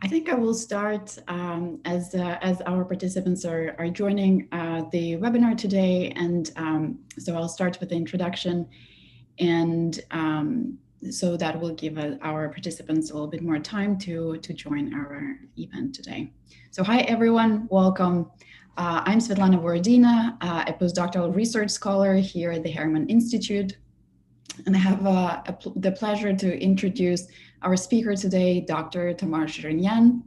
I think I will start as our participants are joining the webinar today, and so I'll start with the introduction, and so that will give our participants a little bit more time to join our event today. So hi everyone, welcome. I'm Svetlana Borodina, a postdoctoral research scholar here at the Harriman Institute, and I have the pleasure to introduce our speaker today, Dr. Tamar Shirinian.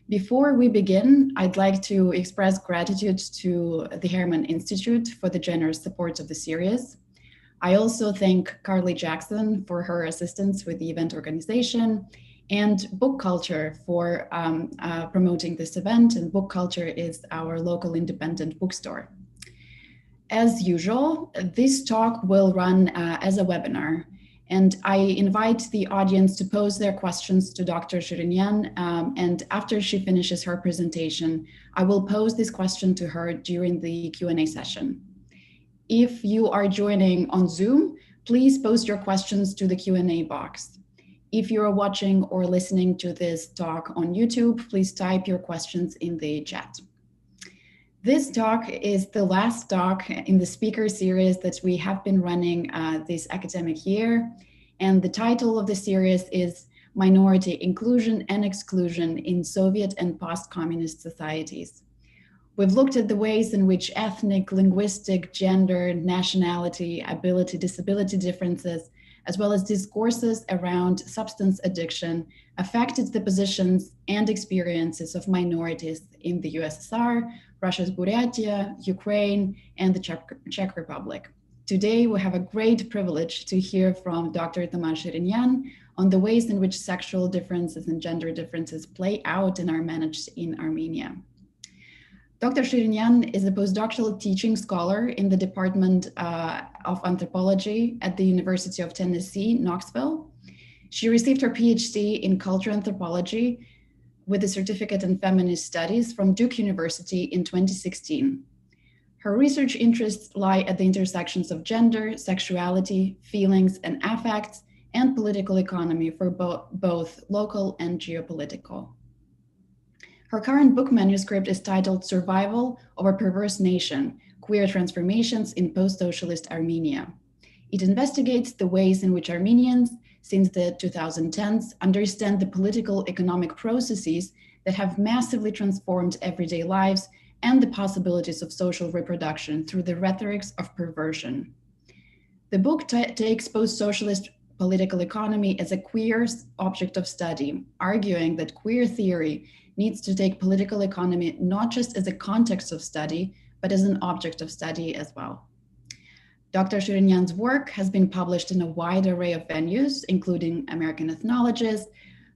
Before we begin, I'd like to express gratitude to the Harriman Institute for the generous support of the series. I also thank Carly Jackson for her assistance with the event organization, and Book Culture for promoting this event. And Book Culture is our local independent bookstore. As usual, this talk will run as a webinar, and I invite the audience to pose their questions to Dr. Shirinian, and after she finishes her presentation, I will pose this question to her during the Q&A session. If you are joining on Zoom, please post your questions to the Q&A box. If you are watching or listening to this talk on YouTube, please type your questions in the chat. This talk is the last talk in the speaker series that we have been running this academic year. And the title of the series is Minority Inclusion and Exclusion in Soviet and Post-Communist Societies. We've looked at the ways in which ethnic, linguistic, gender, nationality, ability, disability differences, as well as discourses around substance addiction affected the positions and experiences of minorities in the USSR, Russia's Buryatia, Ukraine, and the Czech Republic. Today, we have a great privilege to hear from Dr. Tamar Shirinian on the ways in which sexual differences and gender differences play out and are managed in Armenia. Dr. Shirinian is a postdoctoral teaching scholar in the Department of Anthropology at the University of Tennessee, Knoxville. She received her Ph.D. in Cultural Anthropology with a certificate in Feminist Studies from Duke University in 2016. Her research interests lie at the intersections of gender, sexuality, feelings, and affects, and political economy for both local and geopolitical. Her current book manuscript is titled Survival of a Perverse Nation, Queer Transformations in Post-Socialist Armenia. It investigates the ways in which Armenians, since the 2010s, understand the political economic processes that have massively transformed everyday lives and the possibilities of social reproduction through the rhetorics of perversion. The book takes post-socialist political economy as a queer object of study, arguing that queer theory needs to take political economy not just as a context of study, but as an object of study as well. Dr. Shirinian's work has been published in a wide array of venues, including American Ethnologist,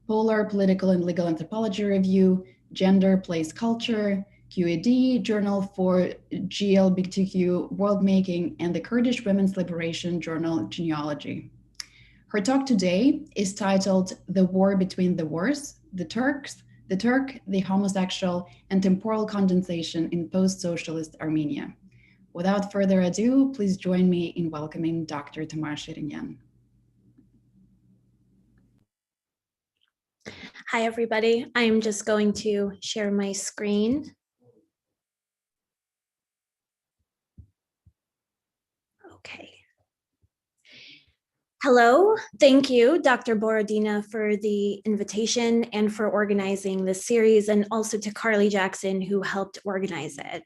Polar, Political and Legal Anthropology Review, Gender, Place, Culture, QED, Journal for GLBT World-making, and the Kurdish Women's Liberation Journal, Genealogy. Her talk today is titled The War Between the Wars, the Turk, the Homosexual, and Temporal Condensation in Post-Socialist Armenia. Without further ado, please join me in welcoming Dr. Tamar Shirinian. Hi, everybody. I'm just going to share my screen. Okay. Hello, thank you, Dr. Borodina, for the invitation and for organizing this series, and also to Carly Jackson, who helped organize it.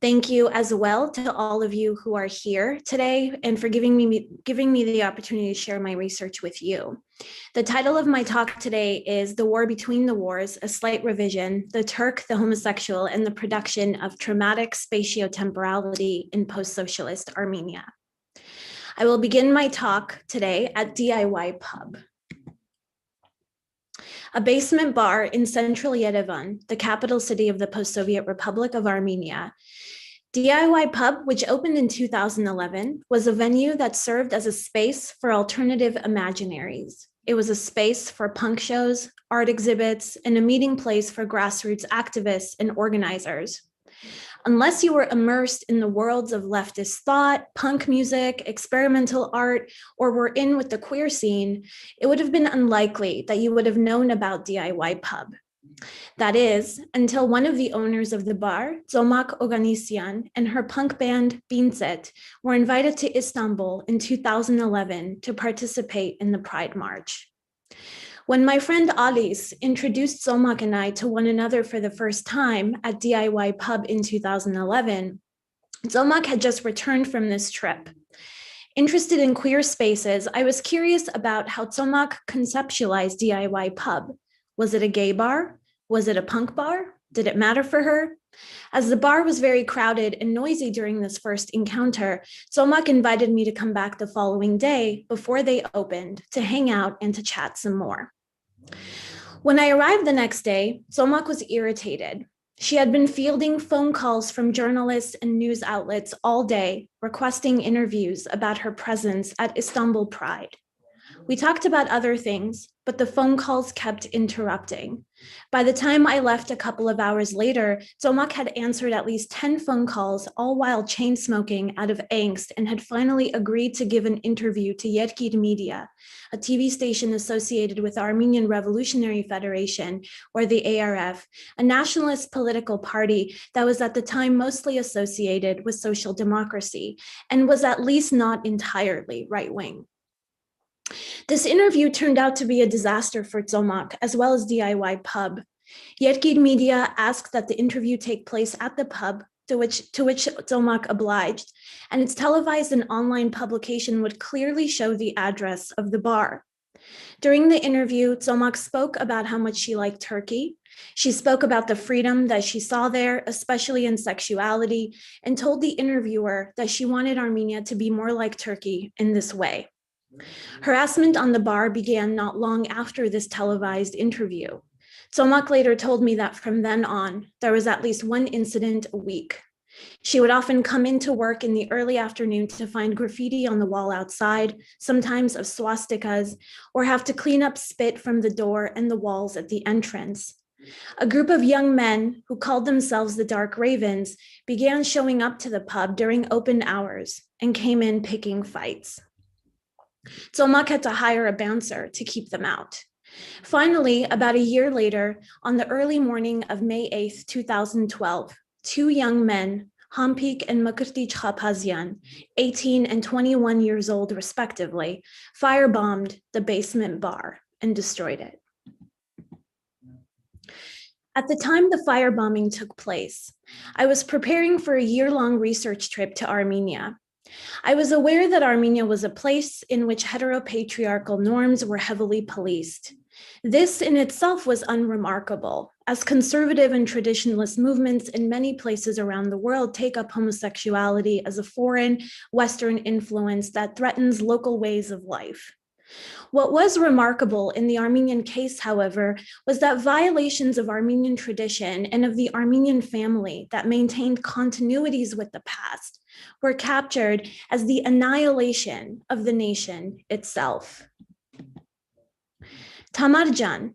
Thank you as well to all of you who are here today and for giving me the opportunity to share my research with you. The title of my talk today is The War Between the Wars, a slight revision, the Turk, the Homosexual, and the Production of Traumatic Spatiotemporality in Post-Socialist Armenia. I will begin my talk today at DIY Pub, a basement bar in central Yerevan, the capital city of the post-Soviet Republic of Armenia. DIY Pub, which opened in 2011, was a venue that served as a space for alternative imaginaries. It was a space for punk shows, art exhibits, and a meeting place for grassroots activists and organizers. Unless you were immersed in the worlds of leftist thought, punk music, experimental art, or were in with the queer scene, it would have been unlikely that you would have known about DIY Pub. That is, until one of the owners of the bar, Zomak Oganisyan, and her punk band Binset were invited to Istanbul in 2011 to participate in the Pride March. When my friend Alice introduced Zomak and I to one another for the first time at DIY Pub in 2011, Zomak had just returned from this trip. Interested in queer spaces, I was curious about how Zomak conceptualized DIY Pub. Was it a gay bar? Was it a punk bar? Did it matter for her? As the bar was very crowded and noisy during this first encounter, Zomak invited me to come back the following day before they opened to hang out and to chat some more. When I arrived the next day, Zomak was irritated. She had been fielding phone calls from journalists and news outlets all day, requesting interviews about her presence at Istanbul Pride. We talked about other things, but the phone calls kept interrupting. By the time I left a couple of hours later, Zomak had answered at least 10 phone calls, all while chain smoking out of angst, and had finally agreed to give an interview to GLBT Media, a TV station associated with the Armenian Revolutionary Federation, or the ARF, a nationalist political party that was at the time mostly associated with social democracy and was at least not entirely right-wing. This interview turned out to be a disaster for Zomak, as well as DIY Pub. GLBT Media asked that the interview take place at the pub, to which Zomak obliged, and its televised and online publication would clearly show the address of the bar. During the interview, Zomak spoke about how much she liked Turkey. She spoke about the freedom that she saw there, especially in sexuality, and told the interviewer that she wanted Armenia to be more like Turkey in this way. Harassment on the bar began not long after this televised interview. Zomak later told me that from then on, there was at least one incident a week. She would often come into work in the early afternoon to find graffiti on the wall outside, sometimes of swastikas, or have to clean up spit from the door and the walls at the entrance. A group of young men who called themselves the Dark Ravens began showing up to the pub during open hours and came in picking fights. Zomak had to hire a bouncer to keep them out. Finally, about a year later, on the early morning of May 8, 2012, two young men, Hampik and Makirti Chapazyan, 18 and 21 years old respectively, firebombed the basement bar and destroyed it. At the time the firebombing took place, I was preparing for a year-long research trip to Armenia. I was aware that Armenia was a place in which heteropatriarchal norms were heavily policed. This in itself was unremarkable, as conservative and traditionalist movements in many places around the world take up homosexuality as a foreign, Western influence that threatens local ways of life. What was remarkable in the Armenian case, however, was that violations of Armenian tradition and of the Armenian family that maintained continuities with the past were captured as the annihilation of the nation itself. Tamarjan,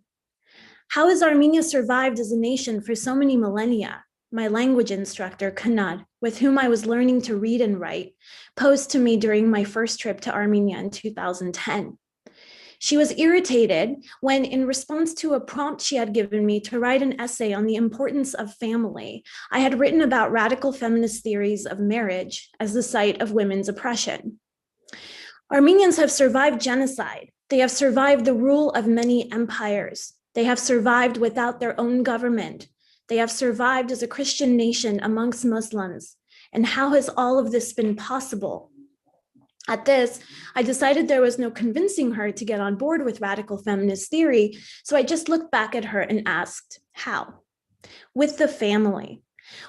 how has Armenia survived as a nation for so many millennia? My language instructor, Kanad, with whom I was learning to read and write, posed to me during my first trip to Armenia in 2010. She was irritated when, in response to a prompt she had given me to write an essay on the importance of family, I had written about radical feminist theories of marriage as the site of women's oppression. Armenians have survived genocide. They have survived the rule of many empires. They have survived without their own government. They have survived as a Christian nation amongst Muslims. And how has all of this been possible? At this, I decided there was no convincing her to get on board with radical feminist theory, so I just looked back at her and asked, how? With the family,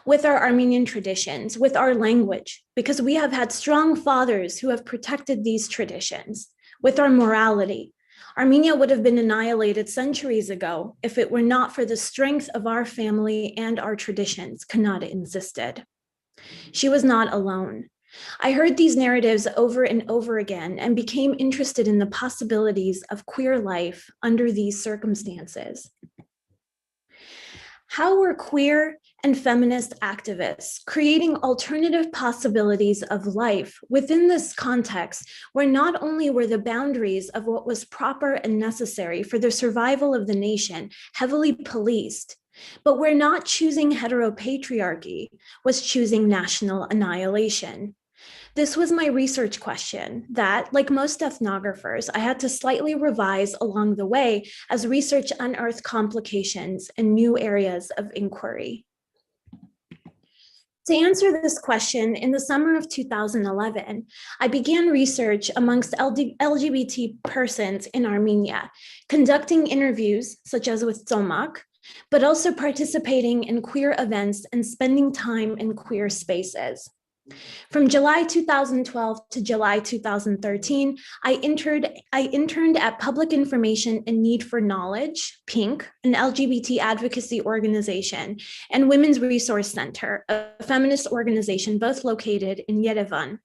with our Armenian traditions, with our language, because we have had strong fathers who have protected these traditions, with our morality. Armenia would have been annihilated centuries ago if it were not for the strength of our family and our traditions, Kanada insisted. She was not alone. I heard these narratives over and over again and became interested in the possibilities of queer life under these circumstances. How were queer and feminist activists, creating alternative possibilities of life within this context where not only were the boundaries of what was proper and necessary for the survival of the nation heavily policed, but where not choosing heteropatriarchy was choosing national annihilation. This was my research question that, like most ethnographers, I had to slightly revise along the way as research unearthed complications and new areas of inquiry. To answer this question, in the summer of 2011, I began research amongst LGBT persons in Armenia, conducting interviews such as with Zomak, but also participating in queer events and spending time in queer spaces. From July 2012 to July 2013, I interned at Public Information and Need for Knowledge, PINK, an LGBT advocacy organization, and Women's Resource Center, a feminist organization both located in Yerevan.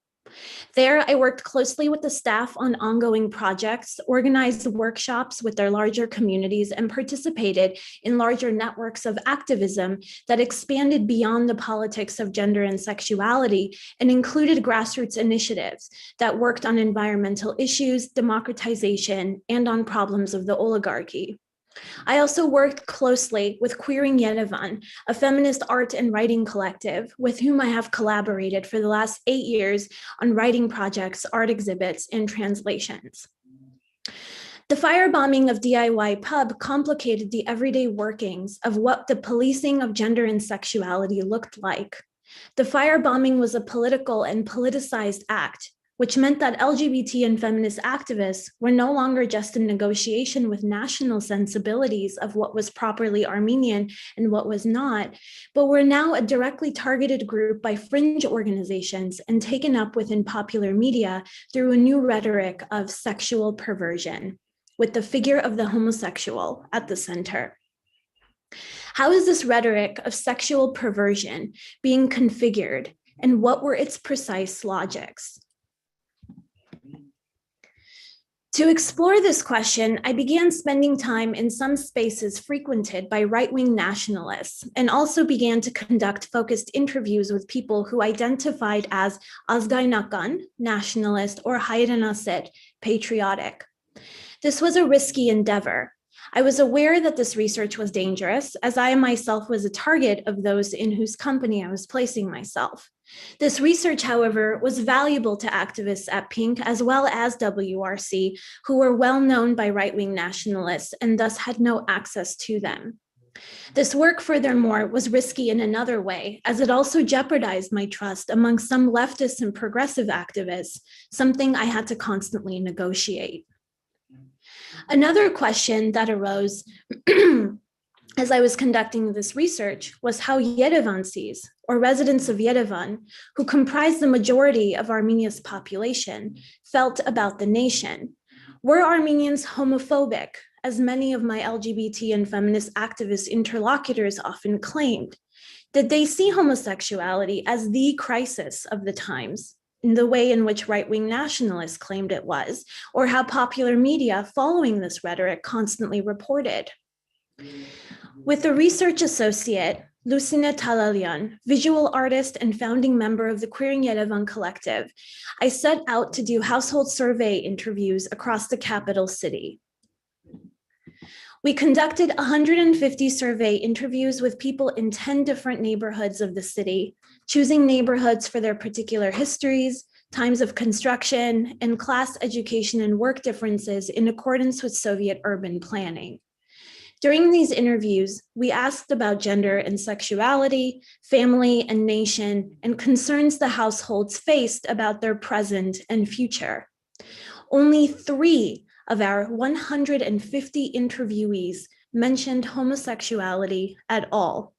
There, I worked closely with the staff on ongoing projects, organized workshops with their larger communities, and participated in larger networks of activism that expanded beyond the politics of gender and sexuality and included grassroots initiatives that worked on environmental issues, democratization, and on problems of the oligarchy. I also worked closely with Queering Yerevan, a feminist art and writing collective with whom I have collaborated for the last 8 years on writing projects, art exhibits, and translations. The firebombing of DIY Pub complicated the everyday workings of what the policing of gender and sexuality looked like. The firebombing was a political and politicized act, which meant that LGBT and feminist activists were no longer just in negotiation with national sensibilities of what was properly Armenian and what was not, but were now a directly targeted group by fringe organizations and taken up within popular media through a new rhetoric of sexual perversion, with the figure of the homosexual at the center. How is this rhetoric of sexual perversion being configured, and what were its precise logics? To explore this question, I began spending time in some spaces frequented by right-wing nationalists and also began to conduct focused interviews with people who identified as Azgainakan, nationalist, or Hayrenaset, patriotic. This was a risky endeavor. I was aware that this research was dangerous, as I myself was a target of those in whose company I was placing myself. This research, however, was valuable to activists at PINK as well as WRC, who were well known by right-wing nationalists and thus had no access to them. This work, furthermore, was risky in another way, as it also jeopardized my trust among some leftist and progressive activists, something I had to constantly negotiate. Another question that arose as I was conducting this research was how Yerevansis, or residents of Yerevan, who comprise the majority of Armenia's population, felt about the nation. Were Armenians homophobic, as many of my LGBT and feminist activist interlocutors often claimed? Did they see homosexuality as the crisis of the times, in the way in which right-wing nationalists claimed it was, or how popular media following this rhetoric constantly reported? With a research associate, Lucina Talalyan, visual artist and founding member of the Queering Yerevan collective, I set out to do household survey interviews across the capital city. We conducted 150 survey interviews with people in 10 different neighborhoods of the city, choosing neighborhoods for their particular histories, times of construction, and class, education, and work differences in accordance with Soviet urban planning. During these interviews, we asked about gender and sexuality, family and nation, and concerns the households faced about their present and future. Only 3 of our 150 interviewees mentioned homosexuality at all.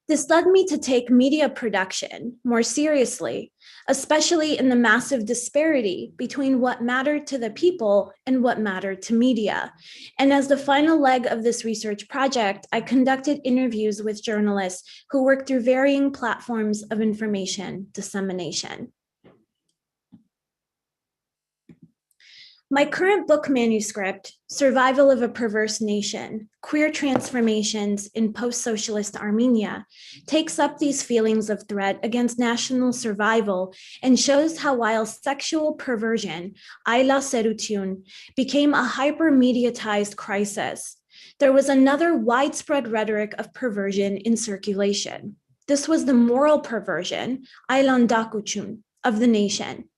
This led me to take media production more seriously, especially in the massive disparity between what mattered to the people and what mattered to media. And as the final leg of this research project, I conducted interviews with journalists who worked through varying platforms of information dissemination. My current book manuscript, Survival of a Perverse Nation, Queer Transformations in Post-Socialist Armenia, takes up these feelings of threat against national survival and shows how while sexual perversion, ayla serutun, became a hyper-mediatized crisis, there was another widespread rhetoric of perversion in circulation. This was the moral perversion, aylandakuchun, of the nation.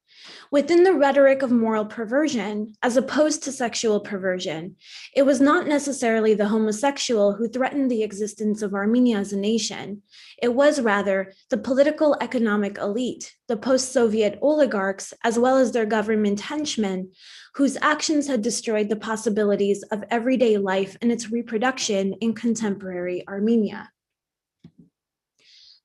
Within the rhetoric of moral perversion, as opposed to sexual perversion, it was not necessarily the homosexual who threatened the existence of Armenia as a nation. It was rather the political economic elite, the post-Soviet oligarchs, as well as their government henchmen, whose actions had destroyed the possibilities of everyday life and its reproduction in contemporary Armenia.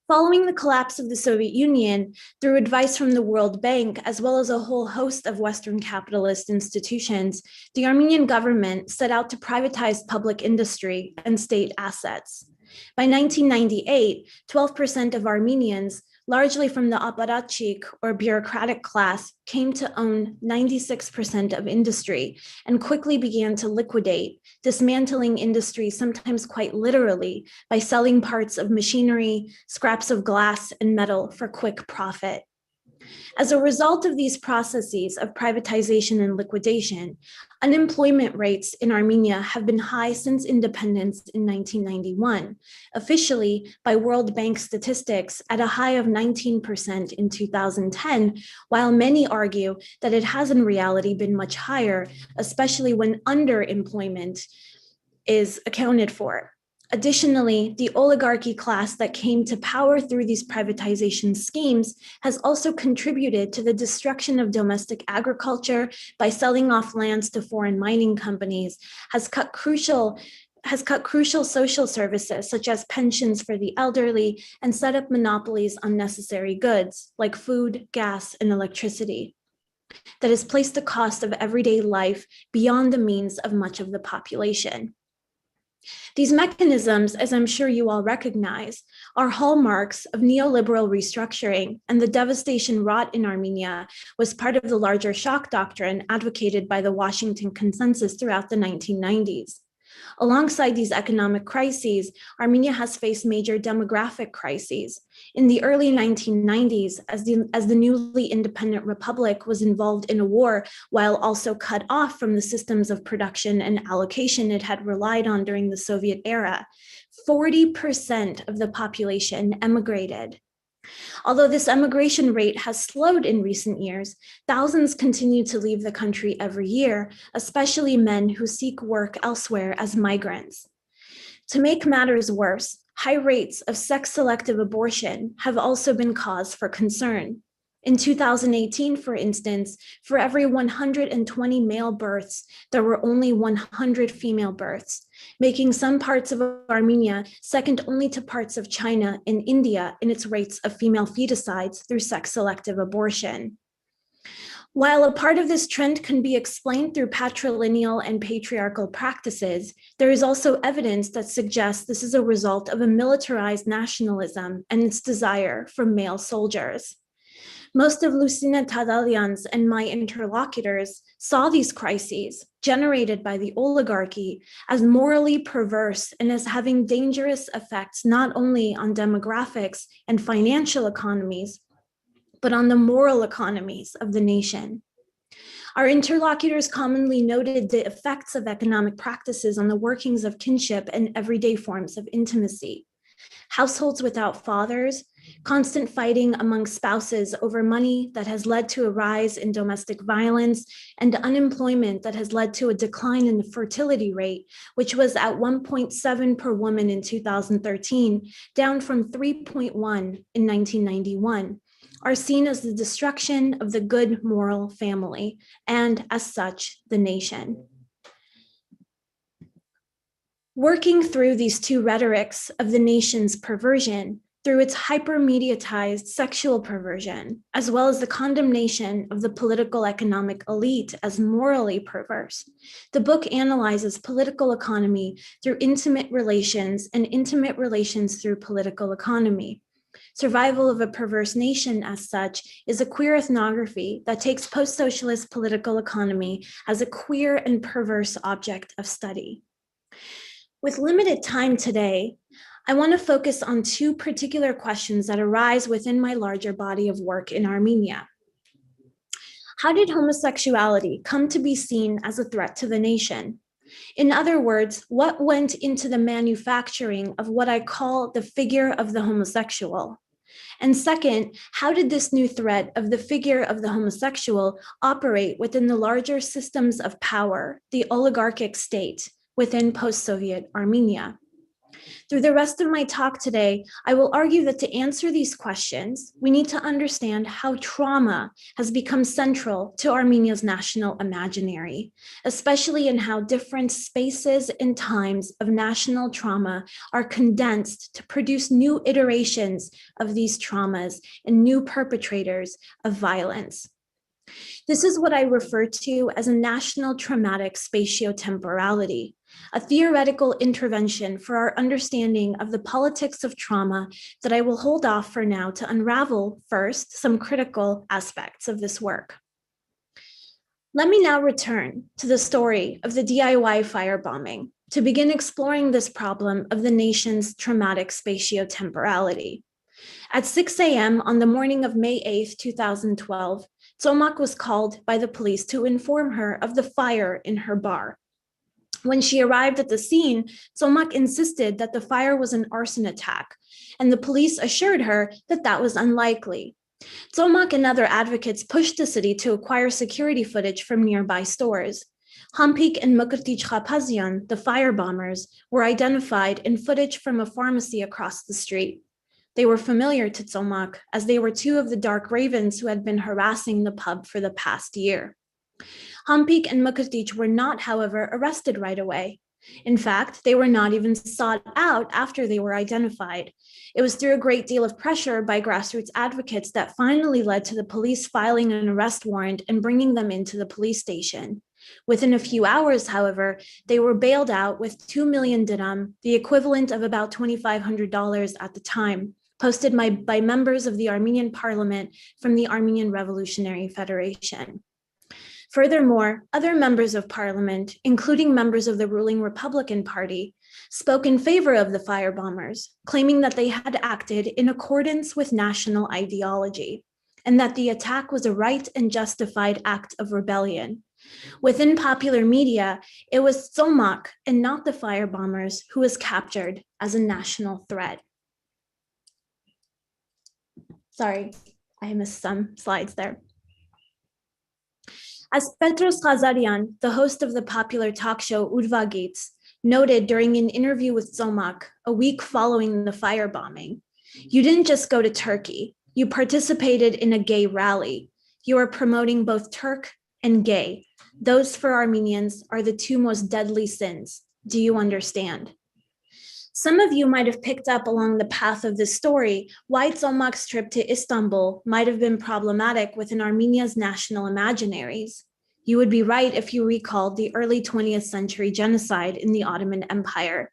Following the collapse of the Soviet Union, through advice from the World Bank, as well as a whole host of Western capitalist institutions, the Armenian government set out to privatize public industry and state assets. By 1998, 12% of Armenians, largely from the apparatchik or bureaucratic class, came to own 96% of industry and quickly began to liquidate, dismantling industry sometimes quite literally by selling parts of machinery, scraps of glass and metal for quick profit. As a result of these processes of privatization and liquidation, unemployment rates in Armenia have been high since independence in 1991, officially by World Bank statistics at a high of 19% in 2010, while many argue that it has in reality been much higher, especially when underemployment is accounted for. Additionally, the oligarchy class that came to power through these privatization schemes has also contributed to the destruction of domestic agriculture by selling off lands to foreign mining companies, has cut crucial social services such as pensions for the elderly, and set up monopolies on necessary goods like food, gas, and electricity that has placed the cost of everyday life beyond the means of much of the population. These mechanisms, as I'm sure you all recognize, are hallmarks of neoliberal restructuring, and the devastation wrought in Armenia was part of the larger shock doctrine advocated by the Washington Consensus throughout the 1990s. Alongside these economic crises, Armenia has faced major demographic crises. In the early 1990s, as the newly independent republic was involved in a war while also cut off from the systems of production and allocation it had relied on during the Soviet era, 40% of the population emigrated. Although this emigration rate has slowed in recent years, thousands continue to leave the country every year, especially men who seek work elsewhere as migrants. To make matters worse, high rates of sex-selective abortion have also been cause for concern. In 2018, for instance, for every 120 male births, there were only 100 female births, making some parts of Armenia second only to parts of China and India in its rates of female feticides through sex-selective abortion. While a part of this trend can be explained through patrilineal and patriarchal practices, there is also evidence that suggests this is a result of a militarized nationalism and its desire for male soldiers. Most of Lucina Tadalian's and my interlocutors saw these crises generated by the oligarchy as morally perverse and as having dangerous effects not only on demographics and financial economies, but on the moral economies of the nation. Our interlocutors commonly noted the effects of economic practices on the workings of kinship and everyday forms of intimacy. Households without fathers, constant fighting among spouses over money that has led to a rise in domestic violence, and unemployment that has led to a decline in the fertility rate, which was at 1.7 per woman in 2013, down from 3.1 in 1991, are seen as the destruction of the good moral family, and as such, the nation. Working through these two rhetorics of the nation's perversion, through its hyper-mediatized sexual perversion, as well as the condemnation of the political economic elite as morally perverse, the book analyzes political economy through intimate relations and intimate relations through political economy. Survival of a Perverse Nation, as such, is a queer ethnography that takes post-socialist political economy as a queer and perverse object of study. With limited time today, I want to focus on two particular questions that arise within my larger body of work in Armenia. How did homosexuality come to be seen as a threat to the nation? In other words, what went into the manufacturing of what I call the figure of the homosexual? And second, how did this new threat of the figure of the homosexual operate within the larger systems of power, the oligarchic state, within post-Soviet Armenia? Through the rest of my talk today, I will argue that to answer these questions, we need to understand how trauma has become central to Armenia's national imaginary, especially in how different spaces and times of national trauma are condensed to produce new iterations of these traumas and new perpetrators of violence. This is what I refer to as a national traumatic spatiotemporality, a theoretical intervention for our understanding of the politics of trauma that I will hold off for now to unravel first some critical aspects of this work. Let me now return to the story of the DIY firebombing to begin exploring this problem of the nation's traumatic spatiotemporality. At 6 a.m. on the morning of May 8, 2012, Tsomak was called by the police to inform her of the fire in her bar. When she arrived at the scene, Tsomak insisted that the fire was an arson attack, and the police assured her that that was unlikely. Tsomak and other advocates pushed the city to acquire security footage from nearby stores. Hampik and Mukirtich Khapazian, the firebombers, were identified in footage from a pharmacy across the street. They were familiar to Tsomak as they were two of the dark ravens who had been harassing the pub for the past year. Hampik and Mukirtich were not, however, arrested right away. In fact, they were not even sought out after they were identified. It was through a great deal of pressure by grassroots advocates that finally led to the police filing an arrest warrant and bringing them into the police station. Within a few hours, however, they were bailed out with 2 million dirham, the equivalent of about $2,500 at the time, posted by members of the Armenian parliament from the Armenian Revolutionary Federation. Furthermore, other members of parliament, including members of the ruling Republican Party, spoke in favor of the firebombers, claiming that they had acted in accordance with national ideology, and that the attack was a right and justified act of rebellion. Within popular media, it was Tsomak and not the firebombers who was captured as a national threat. Sorry, I missed some slides there. As Petros Khazarian, the host of the popular talk show Urvagits, noted during an interview with Tsomak a week following the firebombing, you didn't just go to Turkey, you participated in a gay rally. You are promoting both Turk and gay. Those for Armenians are the two most deadly sins. Do you understand? Some of you might have picked up along the path of this story why Tsomak's trip to Istanbul might have been problematic within Armenia's national imaginaries. You would be right if you recalled the early 20th century genocide in the Ottoman Empire.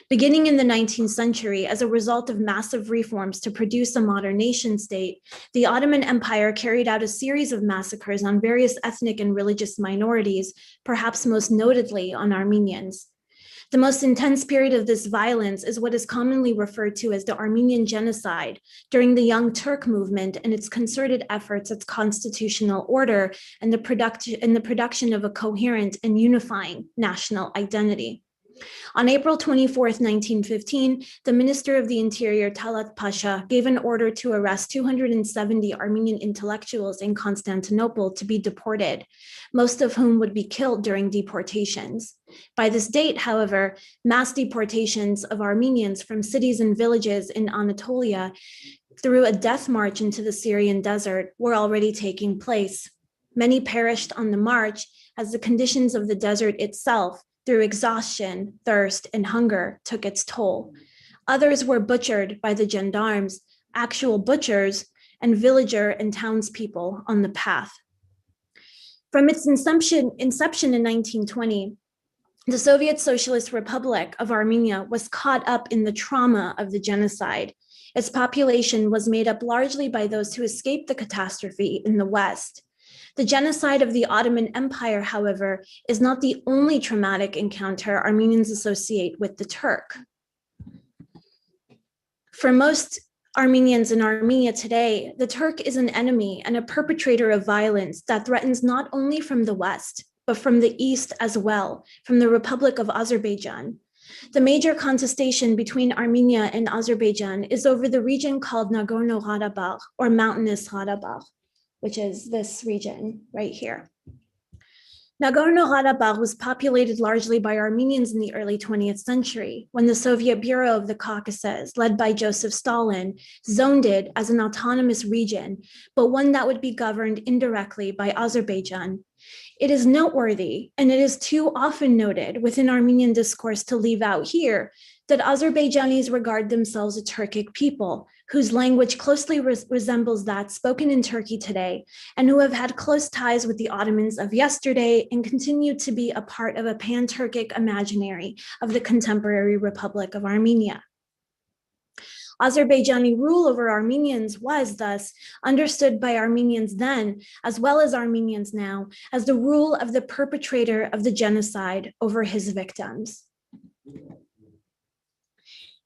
Beginning in the 19th century, as a result of massive reforms to produce a modern nation state, the Ottoman Empire carried out a series of massacres on various ethnic and religious minorities, perhaps most notably on Armenians. The most intense period of this violence is what is commonly referred to as the Armenian genocide during the Young Turk movement and its concerted efforts at constitutional order and the production of a coherent and unifying national identity. On April 24, 1915, the Minister of the Interior, Talat Pasha, gave an order to arrest 270 Armenian intellectuals in Constantinople to be deported, most of whom would be killed during deportations. By this date, however, mass deportations of Armenians from cities and villages in Anatolia through a death march into the Syrian desert were already taking place. Many perished on the march as the conditions of the desert itself, through exhaustion, thirst, and hunger, took its toll. Others were butchered by the gendarmes, actual butchers, and villager and townspeople on the path. From its inception in 1920, the Soviet Socialist Republic of Armenia was caught up in the trauma of the genocide. Its population was made up largely by those who escaped the catastrophe in the West. The genocide of the Ottoman Empire, however, is not the only traumatic encounter Armenians associate with the Turk. For most Armenians in Armenia today, the Turk is an enemy and a perpetrator of violence that threatens not only from the West, but from the East as well, from the Republic of Azerbaijan. The major contestation between Armenia and Azerbaijan is over the region called Nagorno-Karabakh, or Mountainous Karabakh, which is this region right here. Nagorno-Karabakh was populated largely by Armenians in the early 20th century, when the Soviet Bureau of the Caucasus, led by Joseph Stalin, zoned it as an autonomous region, but one that would be governed indirectly by Azerbaijan. It is noteworthy, and it is too often noted within Armenian discourse to leave out here, that Azerbaijanis regard themselves a Turkic people, whose language closely resembles that spoken in Turkey today, and who have had close ties with the Ottomans of yesterday and continue to be a part of a pan-Turkic imaginary of the contemporary Republic of Armenia. Azerbaijani rule over Armenians was thus understood by Armenians then, as well as Armenians now, as the rule of the perpetrator of the genocide over his victims.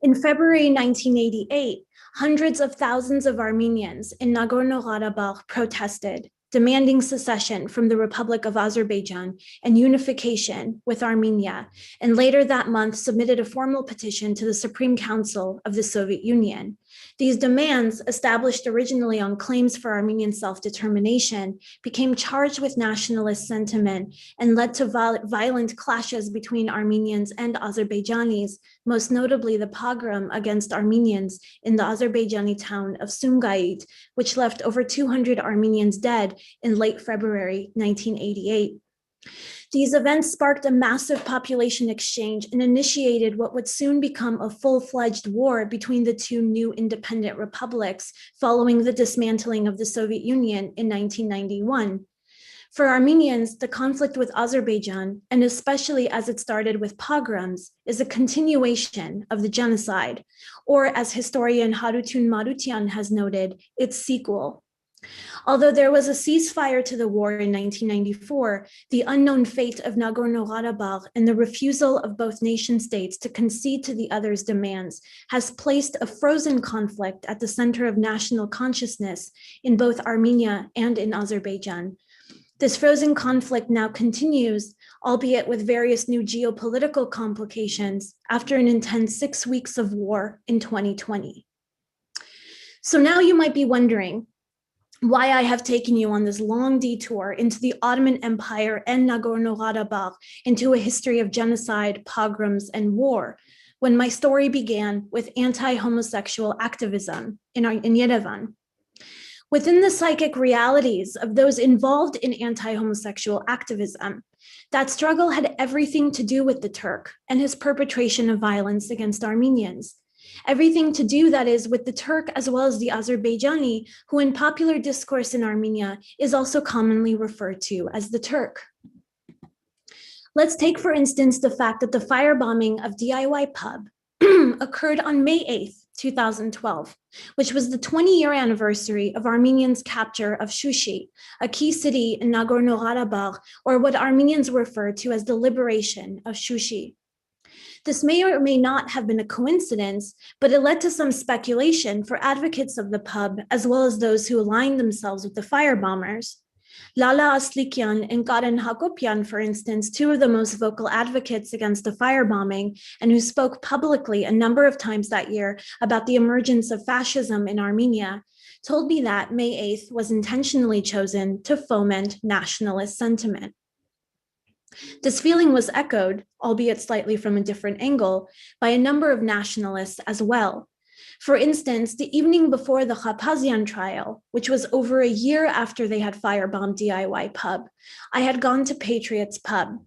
In February 1988, hundreds of thousands of Armenians in Nagorno-Karabakh protested, demanding secession from the Republic of Azerbaijan and unification with Armenia, and later that month submitted a formal petition to the Supreme Council of the Soviet Union. These demands, established originally on claims for Armenian self-determination, became charged with nationalist sentiment and led to violent clashes between Armenians and Azerbaijanis, most notably the pogrom against Armenians in the Azerbaijani town of Sumgait, which left over 200 Armenians dead in late February 1988. These events sparked a massive population exchange and initiated what would soon become a full-fledged war between the two new independent republics following the dismantling of the Soviet Union in 1991. For Armenians, the conflict with Azerbaijan, and especially as it started with pogroms, is a continuation of the genocide, or as historian Harutun Marutian has noted, its sequel. Although there was a ceasefire to the war in 1994, the unknown fate of Nagorno-Karabakh and the refusal of both nation states to concede to the other's demands has placed a frozen conflict at the center of national consciousness in both Armenia and in Azerbaijan. This frozen conflict now continues, albeit with various new geopolitical complications, after an intense 6 weeks of war in 2020. So now you might be wondering why I have taken you on this long detour into the Ottoman Empire and Nagorno-Karabakh, into a history of genocide, pogroms, and war, when my story began with anti-homosexual activism in Yerevan. Within the psychic realities of those involved in anti-homosexual activism, that struggle had everything to do with the Turk and his perpetration of violence against Armenians. Everything to do, that is, with the Turk as well as the Azerbaijani, who in popular discourse in Armenia is also commonly referred to as the Turk. Let's take, for instance, the fact that the firebombing of DIY Pub occurred on May 8th, 2012, which was the 20-year anniversary of Armenians' capture of Shushi, a key city in Nagorno-Karabakh, or what Armenians refer to as the liberation of Shushi. This may or may not have been a coincidence, but it led to some speculation for advocates of the pub, as well as those who aligned themselves with the firebombers. Lala Aslikian and Karen Hakopian, for instance, two of the most vocal advocates against the firebombing, and who spoke publicly a number of times that year about the emergence of fascism in Armenia, told me that May 8th was intentionally chosen to foment nationalist sentiment. This feeling was echoed, albeit slightly from a different angle, by a number of nationalists as well. For instance, the evening before the Khapazian trial, which was over a year after they had firebombed DIY Pub, I had gone to Patriot's Pub,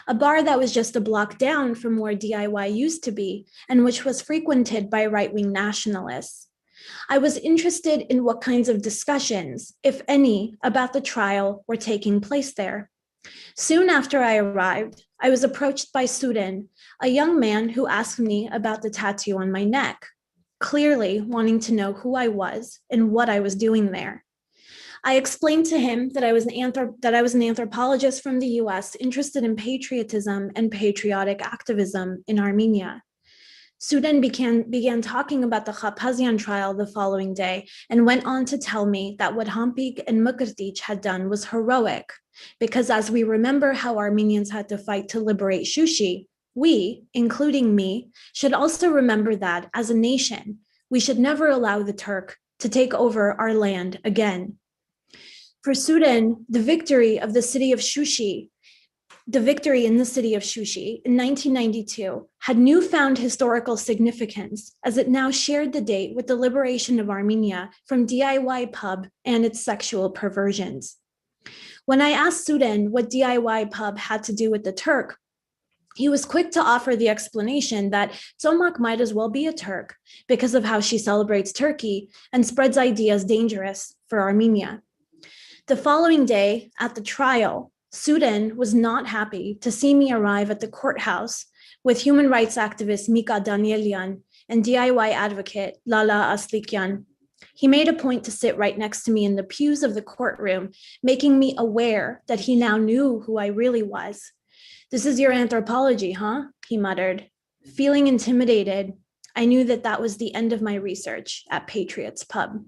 a bar that was just a block down from where DIY used to be, and which was frequented by right-wing nationalists. I was interested in what kinds of discussions, if any, about the trial were taking place there. Soon after I arrived, I was approached by Suren, a young man who asked me about the tattoo on my neck. clearly wanting to know who I was and what I was doing there. I explained to him that I was an anthropologist from the US interested in patriotism and patriotic activism in Armenia. Sudan began talking about the Papazian trial the following day and went on to tell me that what Hampik and Mukherjee had done was heroic, because as we remember how Armenians had to fight to liberate Shushi, we, including me, should also remember that as a nation, we should never allow the Turk to take over our land again. For Sudan, the victory in the city of Shushi in 1992 had newfound historical significance, as it now shared the date with the liberation of Armenia from DIY pub and its sexual perversions. When I asked Sudan what DIY pub had to do with the Turk, he was quick to offer the explanation that Tzomak might as well be a Turk because of how she celebrates Turkey and spreads ideas dangerous for Armenia. The following day, at the trial, Sudan was not happy to see me arrive at the courthouse with human rights activist Mika Danielian and DIY advocate Lala Aslikyan. He made a point to sit right next to me in the pews of the courtroom, making me aware that he now knew who I really was. "This is your anthropology, huh?" he muttered. Feeling intimidated, I knew that was the end of my research at Patriots Pub.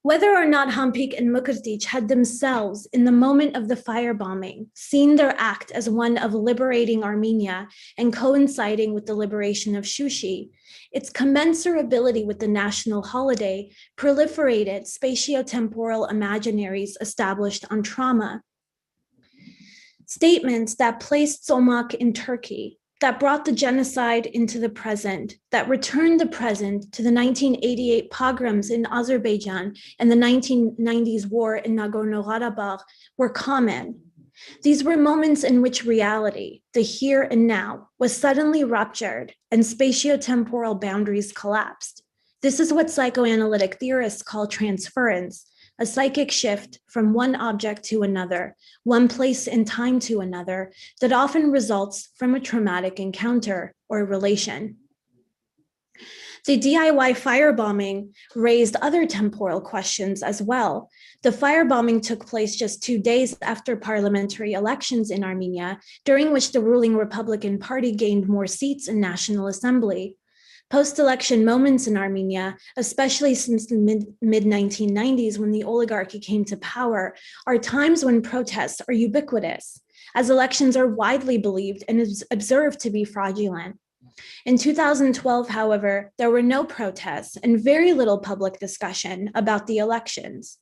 Whether or not Hampik and Mukherjee had themselves, in the moment of the firebombing, seen their act as one of liberating Armenia and coinciding with the liberation of Shushi, its commensurability with the national holiday proliferated spatiotemporal imaginaries established on trauma. Statements that placed Tzomak in Turkey, that brought the genocide into the present, that returned the present to the 1988 pogroms in Azerbaijan and the 1990s war in Nagorno-Karabakh were common. These were moments in which reality, the here and now, was suddenly ruptured and spatiotemporal boundaries collapsed. This is what psychoanalytic theorists call transference, a psychic shift from one object to another, one place and time to another, that often results from a traumatic encounter or relation. The DIY firebombing raised other temporal questions as well. The firebombing took place just 2 days after parliamentary elections in Armenia, during which the ruling Republican Party gained more seats in National Assembly. Post-election moments in Armenia, especially since the mid-1990s when the oligarchy came to power, are times when protests are ubiquitous, as elections are widely believed and observed to be fraudulent. In 2012, however, there were no protests and very little public discussion about the elections.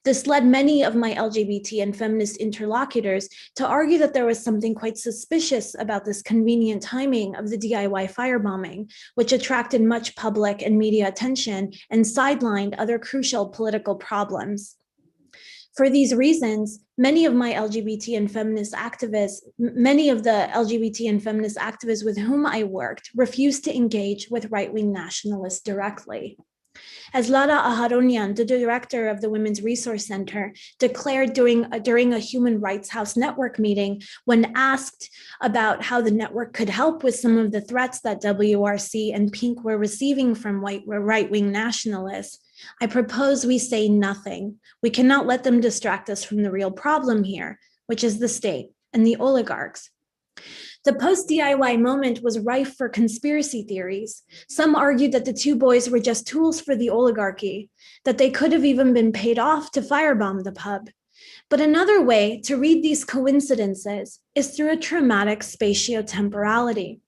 This led many of my LGBT and feminist interlocutors to argue that there was something quite suspicious about this convenient timing of the DIY firebombing, which attracted much public and media attention and sidelined other crucial political problems. For these reasons, many of the LGBT and feminist activists with whom I worked refused to engage with right-wing nationalists directly. As Lara Aharonian, the director of the Women's Resource Center, declared during a Human Rights House network meeting when asked about how the network could help with some of the threats that WRC and Pink were receiving from right-wing nationalists, "I propose we say nothing. We cannot let them distract us from the real problem here, which is the state and the oligarchs." The post-DIY moment was rife for conspiracy theories. Some argued that the two boys were just tools for the oligarchy, that they could have even been paid off to firebomb the pub. But another way to read these coincidences is through a traumatic spatiotemporality.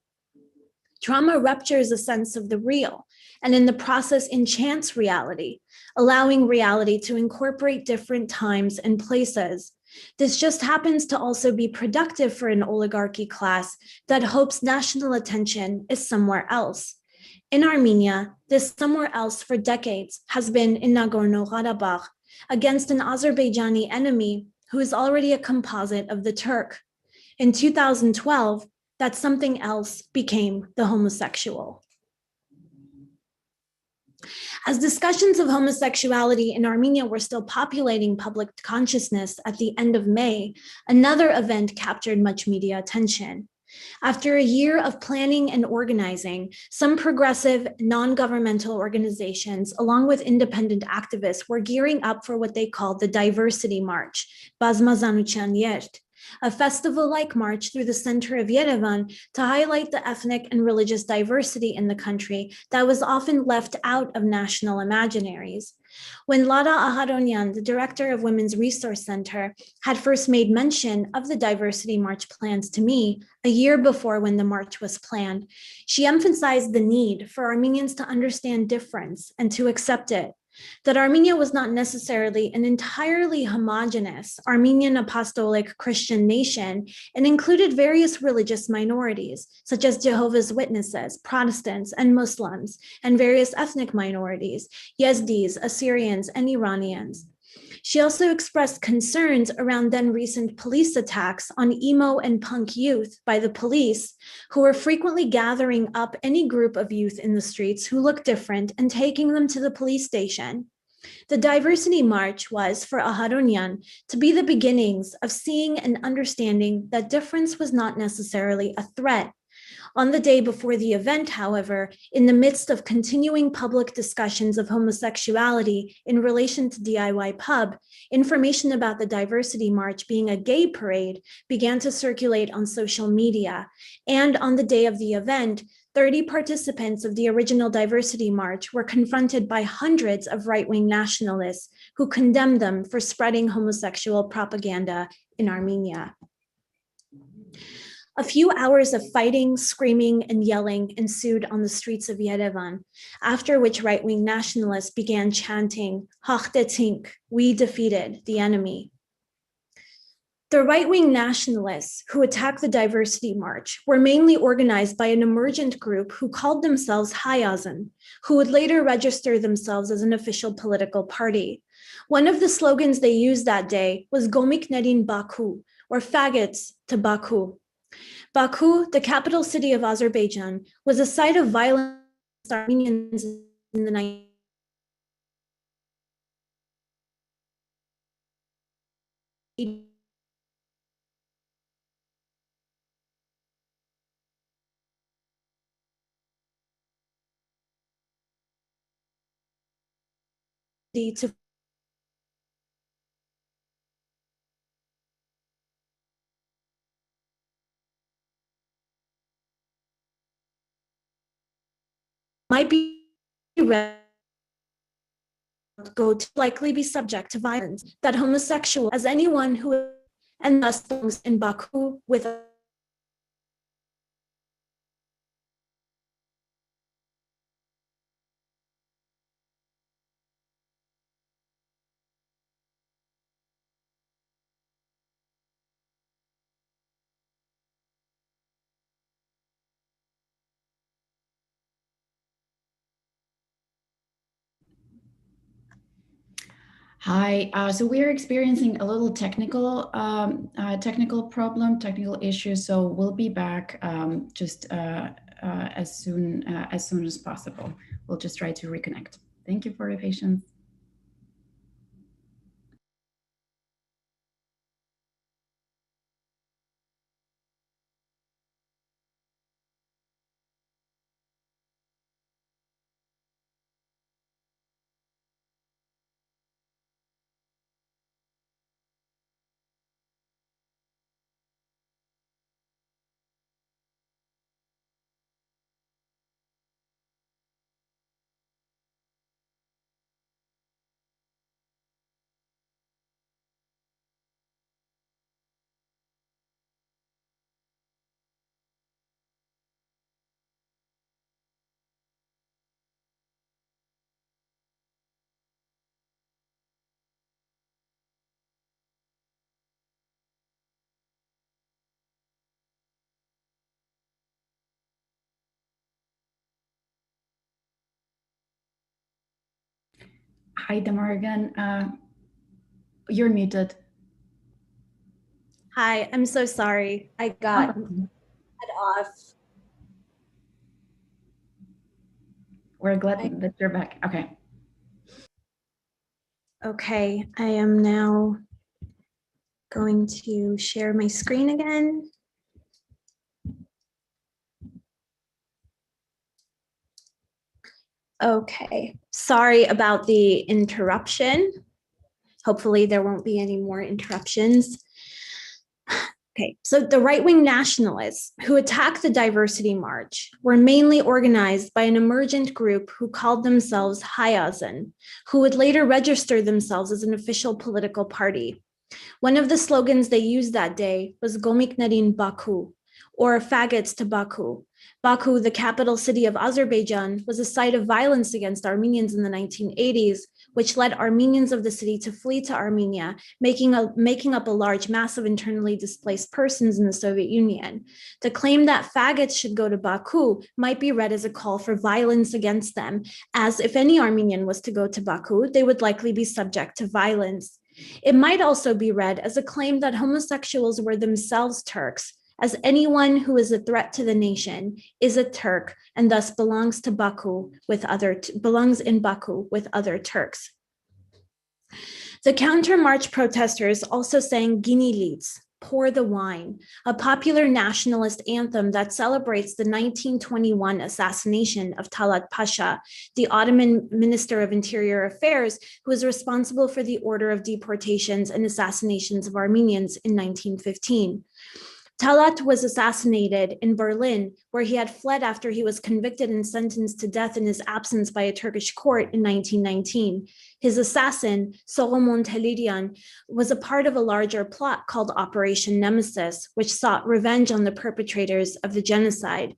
Trauma ruptures a sense of the real, and in the process enchants reality, allowing reality to incorporate different times and places. This just happens to also be productive for an oligarchy class that hopes national attention is somewhere else. In Armenia, this somewhere else for decades has been in Nagorno-Karabakh against an Azerbaijani enemy who is already a composite of the Turk. In 2012, that something else became the homosexual. As discussions of homosexuality in Armenia were still populating public consciousness at the end of May, another event captured much media attention. After a year of planning and organizing, some progressive non-governmental organizations, along with independent activists, were gearing up for what they called the Diversity March, Bazmazanuchan Yert, a festival-like march through the center of Yerevan to highlight the ethnic and religious diversity in the country that was often left out of national imaginaries. When Lada Aharonyan, the director of Women's Resource Center, had first made mention of the Diversity March plans to me a year before when the march was planned, she emphasized the need for Armenians to understand difference and to accept it, that Armenia was not necessarily an entirely homogeneous Armenian apostolic Christian nation and included various religious minorities, such as Jehovah's Witnesses, Protestants, and Muslims, and various ethnic minorities, Yezdis, Assyrians, and Iranians. She also expressed concerns around then recent police attacks on emo and punk youth by the police, who were frequently gathering up any group of youth in the streets who looked different and taking them to the police station. The Diversity March was, for Aharonyan, to be the beginnings of seeing and understanding that difference was not necessarily a threat. On the day before the event, however, in the midst of continuing public discussions of homosexuality in relation to DIY Pub, information about the Diversity March being a gay parade began to circulate on social media. And on the day of the event, 30 participants of the original Diversity March were confronted by hundreds of right-wing nationalists who condemned them for spreading homosexual propaganda in Armenia. A few hours of fighting, screaming, and yelling ensued on the streets of Yerevan, after which right-wing nationalists began chanting, "Haktetink," we defeated the enemy. The right-wing nationalists who attacked the Diversity March were mainly organized by an emergent group who called themselves Hayazan, who would later register themselves as an official political party. One of the slogans they used that day was Gomik Nerin Baku, or faggots to Baku. Baku, the capital city of Azerbaijan, was a site of violence against Armenians in the 1990s. To might be go to likely be subject to violence, that homosexual as anyone who and thus in Baku with Hi, so we're experiencing a little technical technical issue. So we'll be back just as soon as possible. We'll just try to reconnect. Thank you for your patience. Hi, Tamar again. You're muted. Hi, I'm so sorry. I got cut off. We're glad that you're back. Okay. Okay, I am now going to share my screen again. Okay, sorry about the interruption. Hopefully there won't be any more interruptions. Okay, so the right-wing nationalists who attacked the diversity march were mainly organized by an emergent group who called themselves Hayazan, who would later register themselves as an official political party. One of the slogans they used that day was Gomiknerin Baku, or faggots to Baku. Baku, the capital city of Azerbaijan, was a site of violence against Armenians in the 1980s, which led Armenians of the city to flee to Armenia, making up a large mass of internally displaced persons in the Soviet Union. The claim that faggots should go to Baku might be read as a call for violence against them, as if any Armenian was to go to Baku, they would likely be subject to violence. It might also be read as a claim that homosexuals were themselves Turks, as anyone who is a threat to the nation is a Turk and thus belongs in Baku with other Turks. The counter-march protesters also sang Gini Lieds, Pour the Wine, a popular nationalist anthem that celebrates the 1921 assassination of Talat Pasha, the Ottoman Minister of Interior Affairs, who was responsible for the order of deportations and assassinations of Armenians in 1915. Talat was assassinated in Berlin, where he had fled after he was convicted and sentenced to death in his absence by a Turkish court in 1919. His assassin, Solomon Telirian, was a part of a larger plot called Operation Nemesis, which sought revenge on the perpetrators of the genocide.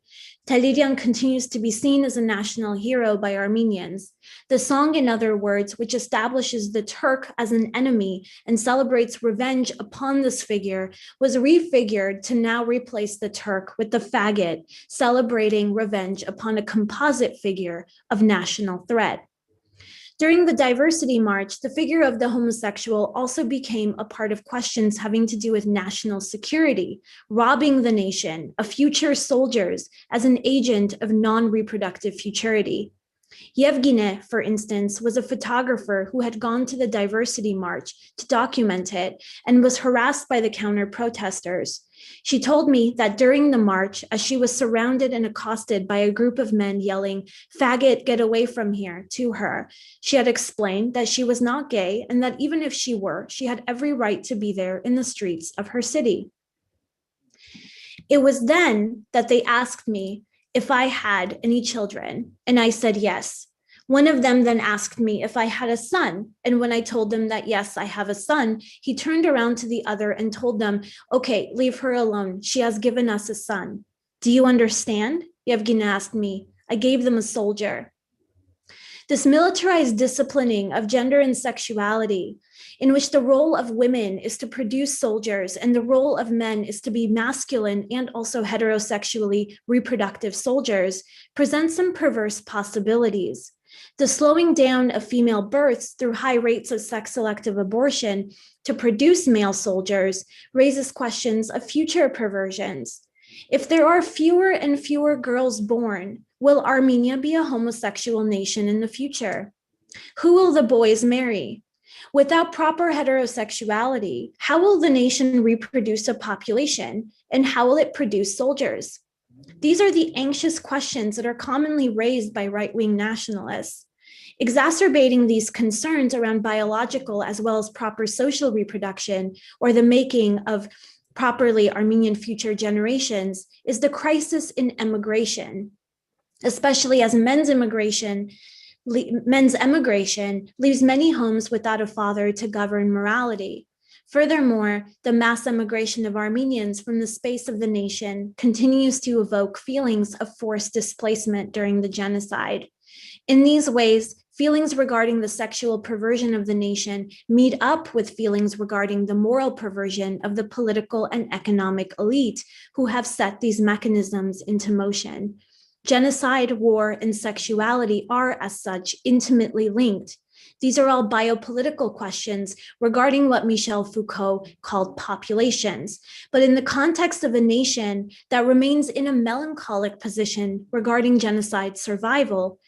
Telirian continues to be seen as a national hero by Armenians. The song, in other words, which establishes the Turk as an enemy and celebrates revenge upon this figure, was refigured to now replace the Turk with the faggot, celebrating revenge upon a composite figure of national threat. During the diversity march, the figure of the homosexual also became a part of questions having to do with national security, robbing the nation of future soldiers as an agent of non-reproductive futurity. Yevgeny, for instance, was a photographer who had gone to the diversity march to document it and was harassed by the counter-protesters. She told me that during the march, as she was surrounded and accosted by a group of men yelling, "Faggot, get away from here," to her, she had explained that she was not gay and that even if she were, she had every right to be there in the streets of her city. It was then that they asked me if I had any children, and I said yes. One of them then asked me if I had a son, and when I told them that yes, I have a son, he turned around to the other and told them, "Okay, leave her alone. She has given us a son." "Do you understand?" Yevgeny asked me. I gave them a soldier. This militarized disciplining of gender and sexuality, in which the role of women is to produce soldiers and the role of men is to be masculine and also heterosexually reproductive soldiers, presents some perverse possibilities. The slowing down of female births through high rates of sex-selective abortion to produce male soldiers raises questions of future perversions. If there are fewer and fewer girls born, will Armenia be a homosexual nation in the future? Who will the boys marry? Without proper heterosexuality, how will the nation reproduce a population, and how will it produce soldiers? These are the anxious questions that are commonly raised by right-wing nationalists. Exacerbating these concerns around biological as well as proper social reproduction, or the making of properly Armenian future generations, is the crisis in emigration, especially as men's emigration leaves many homes without a father to govern morality. Furthermore, the mass emigration of Armenians from the space of the nation continues to evoke feelings of forced displacement during the genocide. In these ways, feelings regarding the sexual perversion of the nation meet up with feelings regarding the moral perversion of the political and economic elite who have set these mechanisms into motion. Genocide, war, and sexuality are, as such, intimately linked. These are all biopolitical questions regarding what Michel Foucault called populations, but in the context of a nation that remains in a melancholic position regarding genocide survival,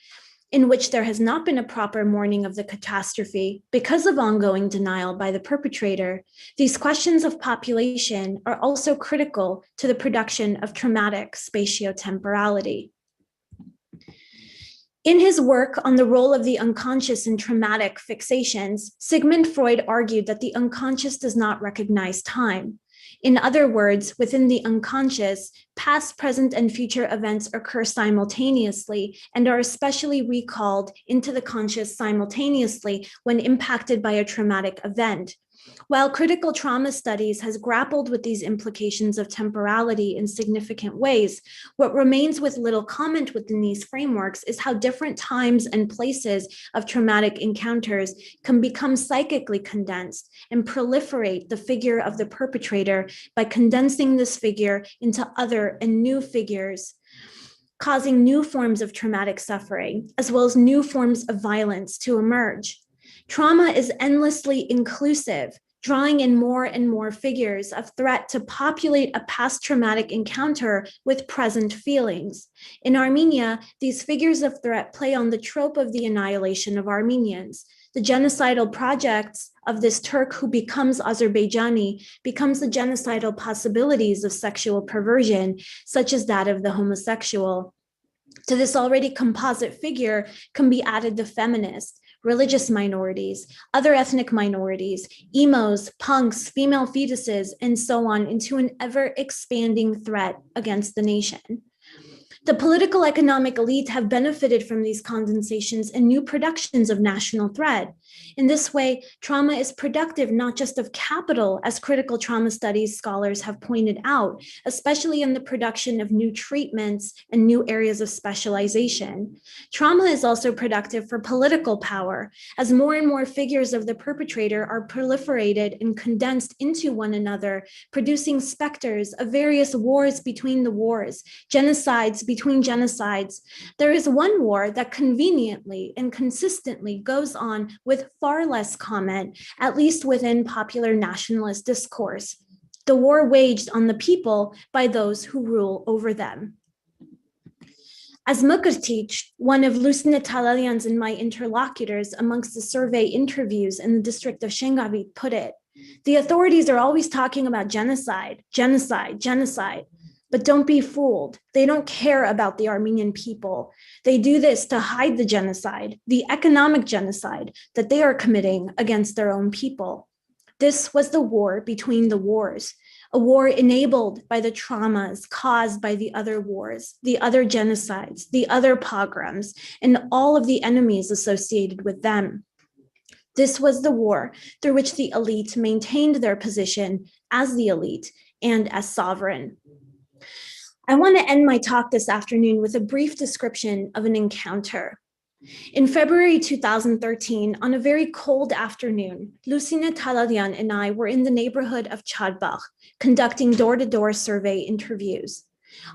in which there has not been a proper mourning of the catastrophe because of ongoing denial by the perpetrator, these questions of population are also critical to the production of traumatic spatiotemporality. In his work on the role of the unconscious in traumatic fixations, Sigmund Freud argued that the unconscious does not recognize time. In other words, within the unconscious, past, present, and future events occur simultaneously and are especially recalled into the conscious simultaneously when impacted by a traumatic event. While critical trauma studies has grappled with these implications of temporality in significant ways, what remains with little comment within these frameworks is how different times and places of traumatic encounters can become psychically condensed and proliferate the figure of the perpetrator by condensing this figure into other and new figures, causing new forms of traumatic suffering, as well as new forms of violence to emerge. Trauma is endlessly inclusive, drawing in more and more figures of threat to populate a past traumatic encounter with present feelings. In Armenia, these figures of threat play on the trope of the annihilation of Armenians. The genocidal projects of this Turk who becomes Azerbaijani becomes the genocidal possibilities of sexual perversion, such as that of the homosexual. To this already composite figure can be added the feminist, religious minorities, other ethnic minorities, emos, punks, female fetuses, and so on into an ever-expanding threat against the nation. The political economic elite have benefited from these condensations and new productions of national threat. In this way, trauma is productive not just of capital, as critical trauma studies scholars have pointed out, especially in the production of new treatments and new areas of specialization. Trauma is also productive for political power, as more and more figures of the perpetrator are proliferated and condensed into one another, producing specters of various wars between the wars, genocides between genocides. There is one war that conveniently and consistently goes on with far less comment, at least within popular nationalist discourse: the war waged on the people by those who rule over them. As Mukertic, one of Lucina Talalyan's and my interlocutors amongst the survey interviews in the district of Shengavit put it, the authorities are always talking about genocide, genocide, genocide. But don't be fooled. They don't care about the Armenian people. They do this to hide the genocide, the economic genocide that they are committing against their own people. This was the war between the wars, a war enabled by the traumas caused by the other wars, the other genocides, the other pogroms, and all of the enemies associated with them. This was the war through which the elite maintained their position as the elite and as sovereign. I want to end my talk this afternoon with a brief description of an encounter. In February 2013, on a very cold afternoon, Lucina Talalyan and I were in the neighborhood of Chadbagh, conducting door-to-door survey interviews.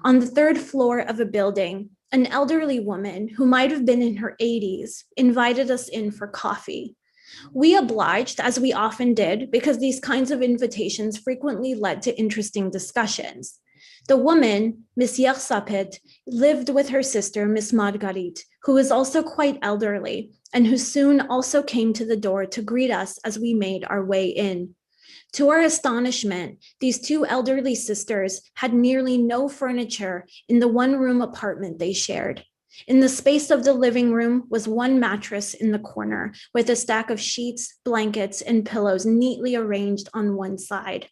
On the third floor of a building, an elderly woman who might have been in her 80s invited us in for coffee. We obliged, as we often did, because these kinds of invitations frequently led to interesting discussions. The woman, Miss Yersapet, lived with her sister, Miss Margarit, who was also quite elderly and who soon also came to the door to greet us as we made our way in. To our astonishment, these two elderly sisters had nearly no furniture in the one-room apartment they shared. In the space of the living room was one mattress in the corner with a stack of sheets, blankets, and pillows neatly arranged on one side.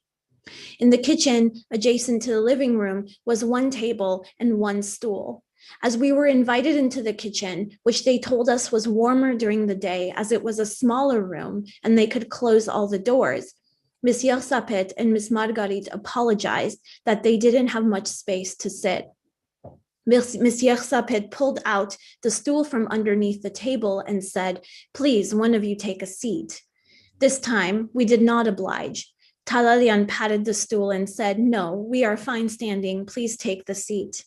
In the kitchen, adjacent to the living room, was one table and one stool. As we were invited into the kitchen, which they told us was warmer during the day as it was a smaller room and they could close all the doors, Miss Yersapet and Miss Margarit apologized that they didn't have much space to sit. Miss Yersapet pulled out the stool from underneath the table and said, "Please, one of you take a seat." This time, we did not oblige. Talalyan patted the stool and said, "No, we are fine standing. Please take the seat."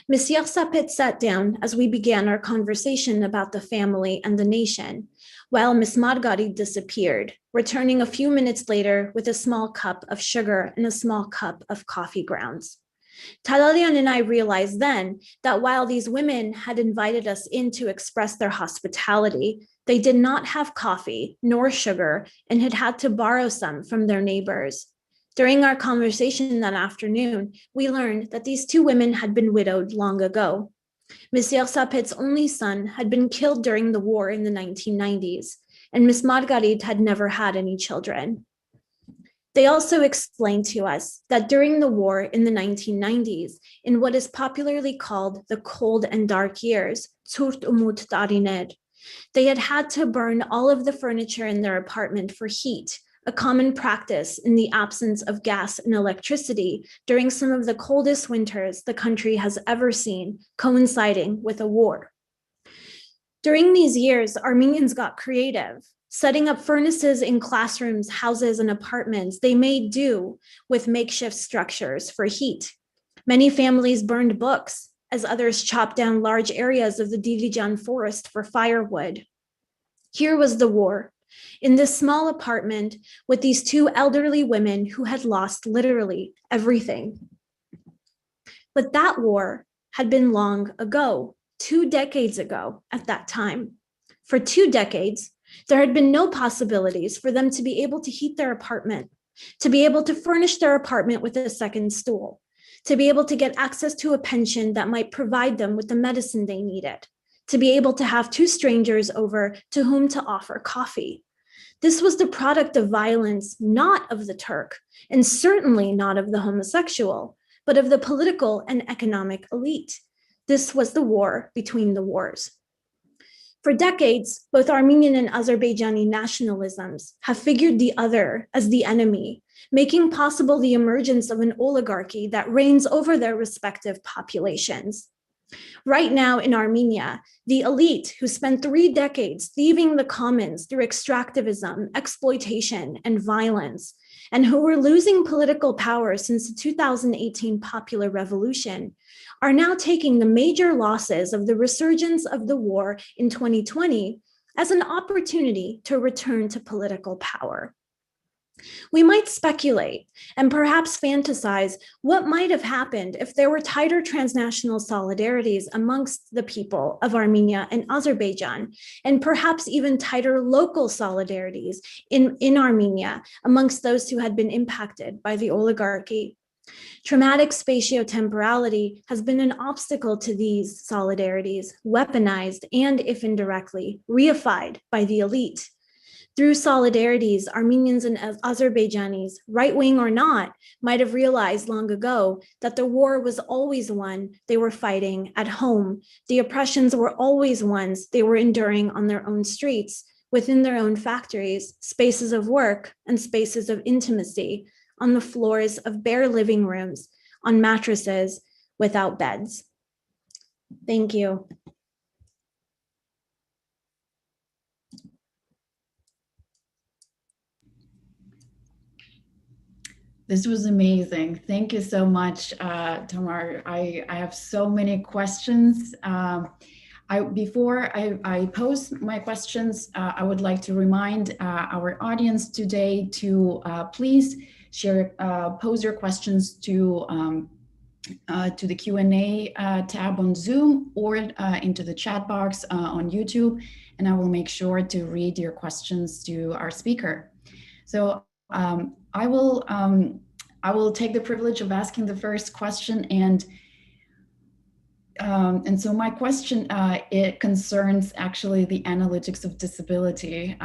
Miss Yersapet sat down as we began our conversation about the family and the nation, while Miss Margarit disappeared, returning a few minutes later with a small cup of sugar and a small cup of coffee grounds. Talalyan and I realized then that while these women had invited us in to express their hospitality, they did not have coffee nor sugar and had had to borrow some from their neighbors. During our conversation that afternoon, we learned that these two women had been widowed long ago. Monsieur Sapet's only son had been killed during the war in the 1990s, and Miss Margarit had never had any children. They also explained to us that during the war in the 1990s, in what is popularly called the cold and dark years, Zurt umut dariner, they had to burn all of the furniture in their apartment for heat, a common practice in the absence of gas and electricity during some of the coldest winters the country has ever seen, coinciding with a war. During these years, Armenians got creative. Setting up furnaces in classrooms, houses, and apartments, they made do with makeshift structures for heat. Many families burned books, as others chopped down large areas of the Dilijan forest for firewood. Here was the war, in this small apartment with these two elderly women who had lost literally everything. But that war had been long ago, 2 decades ago at that time. For 2 decades, there had been no possibilities for them to be able to heat their apartment, to be able to furnish their apartment with a second stool, to be able to get access to a pension that might provide them with the medicine they needed, to be able to have 2 strangers over to whom to offer coffee. This was the product of violence, not of the Turk, and certainly not of the homosexual, but of the political and economic elite. This was the war between the wars. For decades, both Armenian and Azerbaijani nationalisms have figured the other as the enemy, making possible the emergence of an oligarchy that reigns over their respective populations. Right now in Armenia, the elite who spent 3 decades thieving the commons through extractivism, exploitation, and violence, and who were losing political power since the 2018 popular revolution, are now taking the major losses of the resurgence of the war in 2020 as an opportunity to return to political power. We might speculate and perhaps fantasize what might have happened if there were tighter transnational solidarities amongst the people of Armenia and Azerbaijan, and perhaps even tighter local solidarities in Armenia amongst those who had been impacted by the oligarchy. Traumatic spatiotemporality has been an obstacle to these solidarities, weaponized and, if indirectly, reified by the elite. Through solidarities, Armenians and Azerbaijanis, right-wing or not, might have realized long ago that the war was always one they were fighting at home. The oppressions were always ones they were enduring on their own streets, within their own factories, spaces of work, and spaces of intimacy, on the floors of bare living rooms, on mattresses without beds. Thank you. This was amazing. Thank you so much, Tamar. I have so many questions. Before I pose my questions, I would like to remind our audience today to please pose your questions to the Q&A tab on Zoom or into the chat box on YouTube, and I will make sure to read your questions to our speaker. So I will take the privilege of asking the first question, and so my question, it concerns actually the analytics of disability,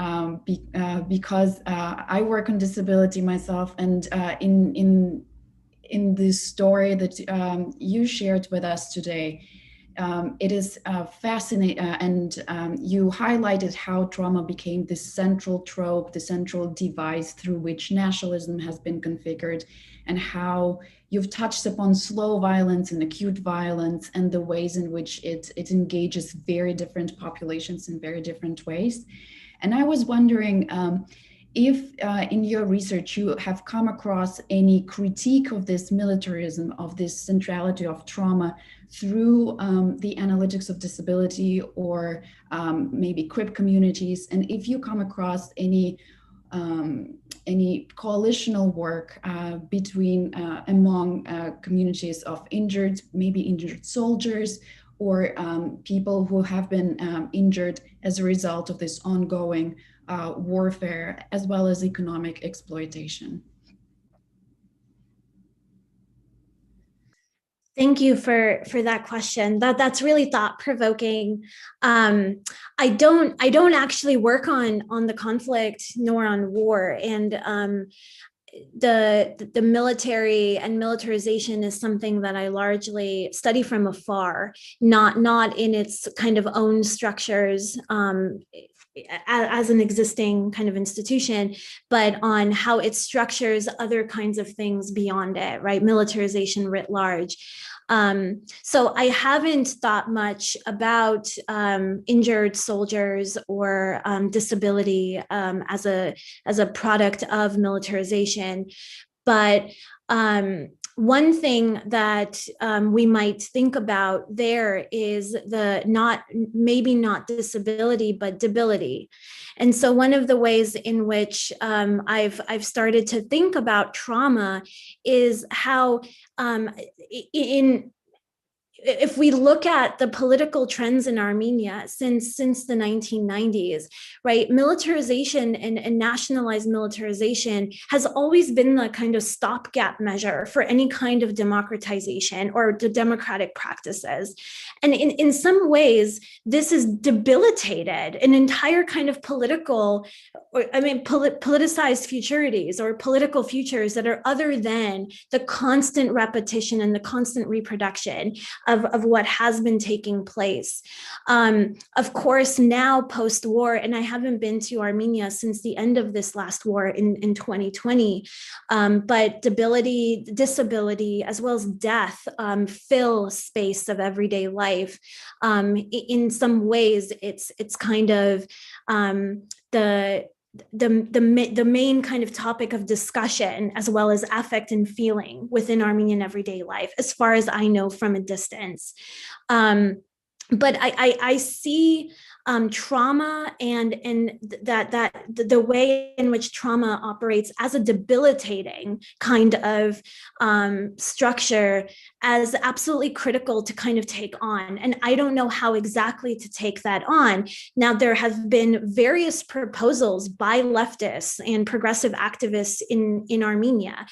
because I work on disability myself, and in this story that you shared with us today, it is fascinating, and you highlighted how trauma became this central trope, the central device through which nationalism has been configured, and how you've touched upon slow violence and acute violence and the ways in which it engages very different populations in very different ways. And I was wondering if in your research you have come across any critique of this militarism, of this centrality of trauma through the analytics of disability, or maybe crip communities, and if you come across any coalitional work among communities of maybe injured soldiers, or people who have been injured as a result of this ongoing warfare, as well as economic exploitation. Thank you for that question. That's really thought provoking. I don't actually work on the conflict nor on war, and the military and militarization is something that I largely study from afar, not in its kind of own structures. As an existing kind of institution, but on how it structures other kinds of things beyond it, right? Militarization writ large. So I haven't thought much about injured soldiers or disability as a product of militarization, but one thing that we might think about there is maybe not disability, but debility. And so one of the ways in which I've started to think about trauma is how if we look at the political trends in Armenia since the 1990s, right, militarization and nationalized militarization has always been the kind of stopgap measure for any kind of democratization or the democratic practices. And in some ways, this has debilitated an entire kind of politicized futurities or political futures that are other than the constant repetition and the constant reproduction of what has been taking place. Of course, now post-war, and I haven't been to Armenia since the end of this last war in 2020, but disability, as well as death fill space of everyday life. In some ways, it's kind of the main kind of topic of discussion, as well as affect and feeling within Armenian everyday life, as far as I know from a distance. But I see trauma and that the way in which trauma operates as a debilitating kind of structure as absolutely critical to kind of take on. And I don't know how exactly to take that on. Now, there have been various proposals by leftists and progressive activists in Armenia,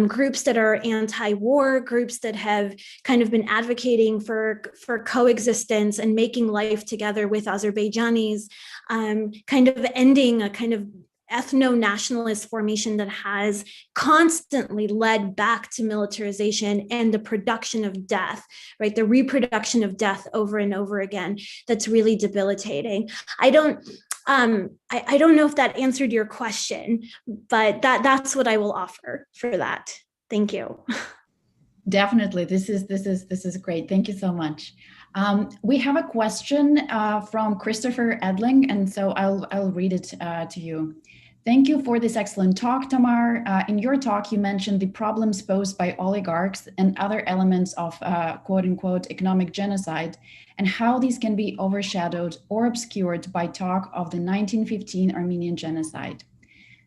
groups that are anti-war, groups that have kind of been advocating for coexistence and making life together with Azerbaijanis, kind of ending a kind of ethno-nationalist formation that has constantly led back to militarization and the production of death, right? The reproduction of death over and over again. That's really debilitating. I don't know if that answered your question, but that's what I will offer for that. Thank you. Definitely, this is great. Thank you so much. We have a question from Christopher Edling, and so I'll read it to you. Thank you for this excellent talk, Tamar. In your talk, you mentioned the problems posed by oligarchs and other elements of quote unquote economic genocide, and how these can be overshadowed or obscured by talk of the 1915 Armenian genocide.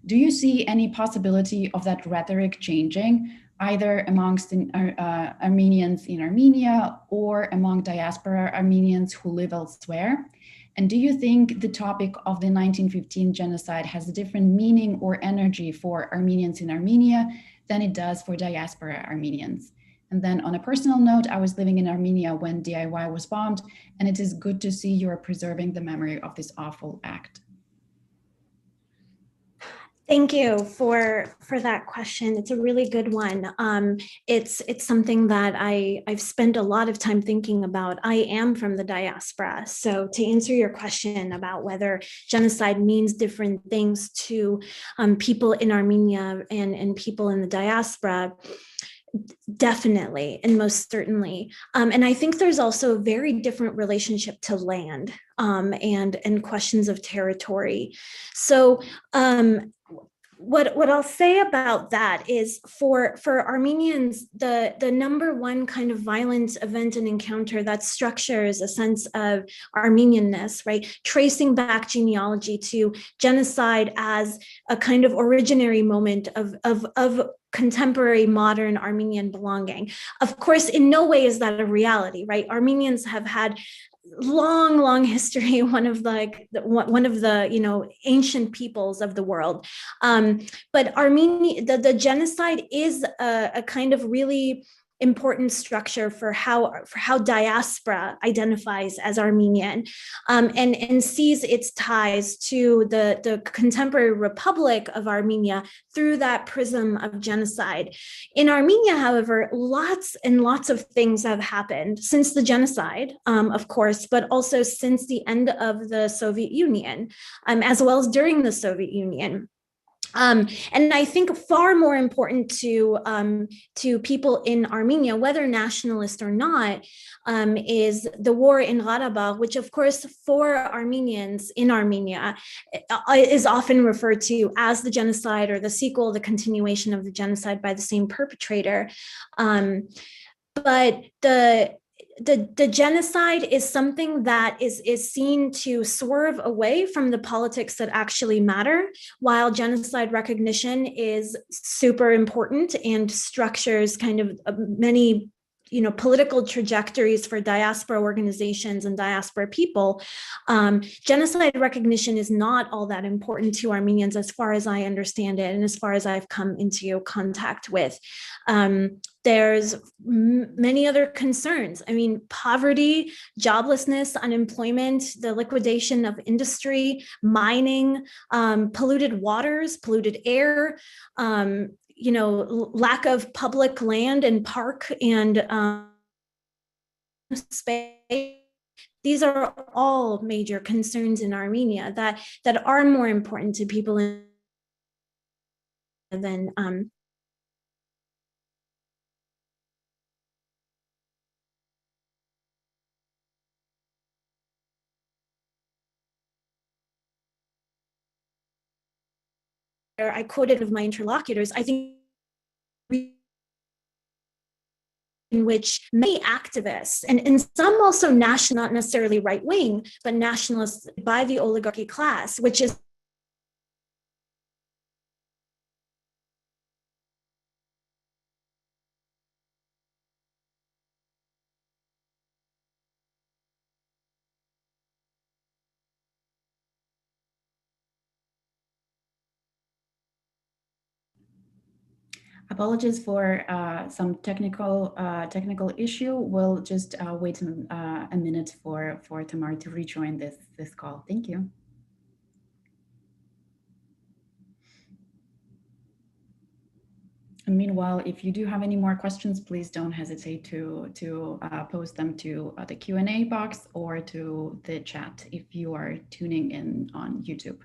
Do you see any possibility of that rhetoric changing, either amongst Armenians in Armenia or among diaspora Armenians who live elsewhere? And do you think the topic of the 1915 genocide has a different meaning or energy for Armenians in Armenia than it does for diaspora Armenians? And then on a personal note, I was living in Armenia when DIY was bombed, and it is good to see you are preserving the memory of this awful act. Thank you for that question. It's a really good one. It's something that I've spent a lot of time thinking about. I am from the diaspora. So to answer your question about whether genocide means different things to people in Armenia and people in the diaspora, definitely and most certainly. And I think there's also a very different relationship to land and questions of territory. So what I'll say about that is for Armenians, the number one kind of violent event and encounter that structures a sense of Armenianness, right? Tracing back genealogy to genocide as a kind of originary moment of contemporary modern Armenian belonging. Of course, in no way is that a reality, right? Armenians have had long history, one of the ancient peoples of the world, but Armenia, the genocide is a kind of really important structure for how diaspora identifies as Armenian, and sees its ties to the contemporary Republic of Armenia through that prism of genocide. In Armenia, however, lots and lots of things have happened since the genocide, of course, but also since the end of the Soviet Union, as well as during the Soviet Union. And I think far more important to people in Armenia, whether nationalist or not, is the war in Karabakh, which of course for Armenians in Armenia is often referred to as the genocide or the sequel, the continuation of the genocide by the same perpetrator. But the genocide is something that is seen to swerve away from the politics that actually matter, while genocide recognition is super important and structures kind of many political trajectories for diaspora organizations and diaspora people. Genocide recognition is not all that important to Armenians as far as I understand it and as far as I've come into contact with. There's many other concerns. I mean, poverty, joblessness, unemployment, the liquidation of industry, mining, polluted waters, polluted air, lack of public land and park and space. These are all major concerns in Armenia that are more important to people than I quoted of my interlocutors, I think in which many activists and some also national, not necessarily right wing, but nationalists by the oligarchy class, which is Apologies for some technical issue. We'll just wait a minute for Tamar to rejoin this call. Thank you. And meanwhile, if you do have any more questions, please don't hesitate to post them to the Q&A box or to the chat if you are tuning in on YouTube.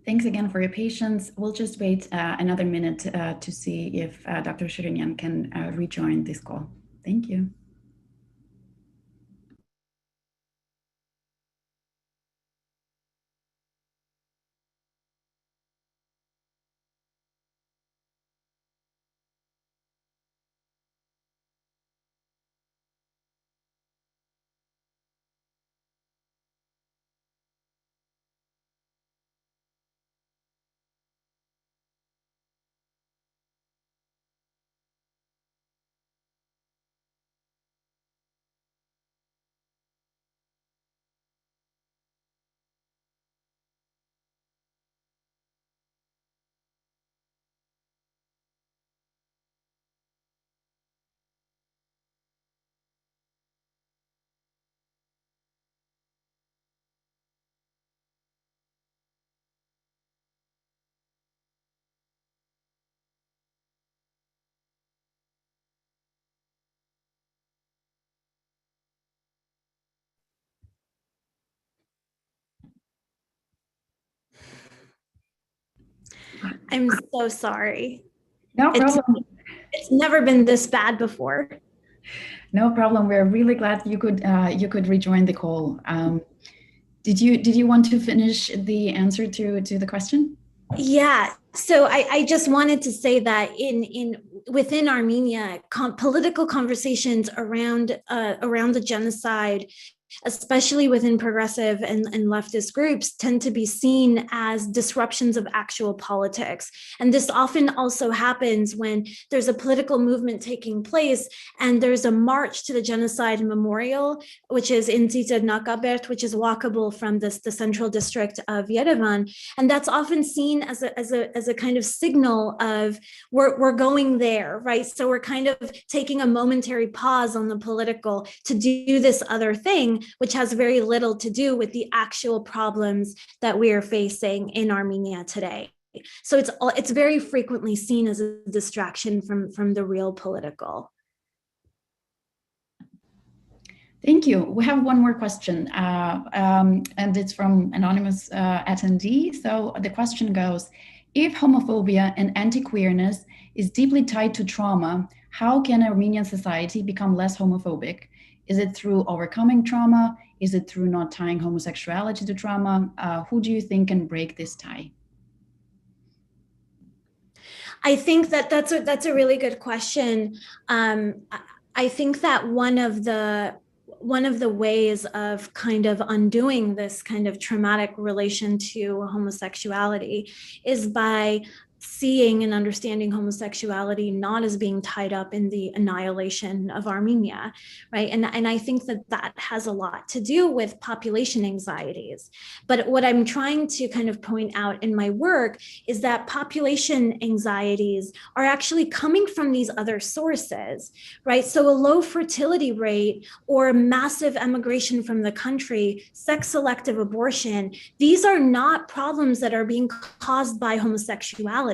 Thanks again for your patience. We'll just wait another minute to see if Dr. Shirinian can rejoin this call. Thank you. I'm so sorry. No problem. It's never been this bad before. No problem. We're really glad you could rejoin the call. Did you want to finish the answer to the question? Yeah. So I just wanted to say that within Armenia, political conversations around the genocide, especially within progressive and leftist groups, tend to be seen as disruptions of actual politics. And this often also happens when there's a political movement taking place and there's a march to the genocide memorial, which is in Tzitzer Nakabert, which is walkable from the central district of Yerevan. And that's often seen as a kind of signal of we're going there, right? So we're kind of taking a momentary pause on the political to do this other thing, which has very little to do with the actual problems that we are facing in Armenia today. So it's very frequently seen as a distraction from the real political. Thank you. We have one more question, and it's from anonymous attendee. So the question goes, if homophobia and anti-queerness is deeply tied to trauma, how can Armenian society become less homophobic? Is it through overcoming trauma? Is it through not tying homosexuality to trauma? Who do you think can break this tie? I think that's a really good question. I think that one of the ways of kind of undoing this kind of traumatic relation to homosexuality is by seeing and understanding homosexuality not as being tied up in the annihilation of Armenia, right? And I think that has a lot to do with population anxieties. But what I'm trying to kind of point out in my work is that population anxieties are actually coming from these other sources, right? So a low fertility rate or massive emigration from the country, sex-selective abortion, these are not problems that are being caused by homosexuality,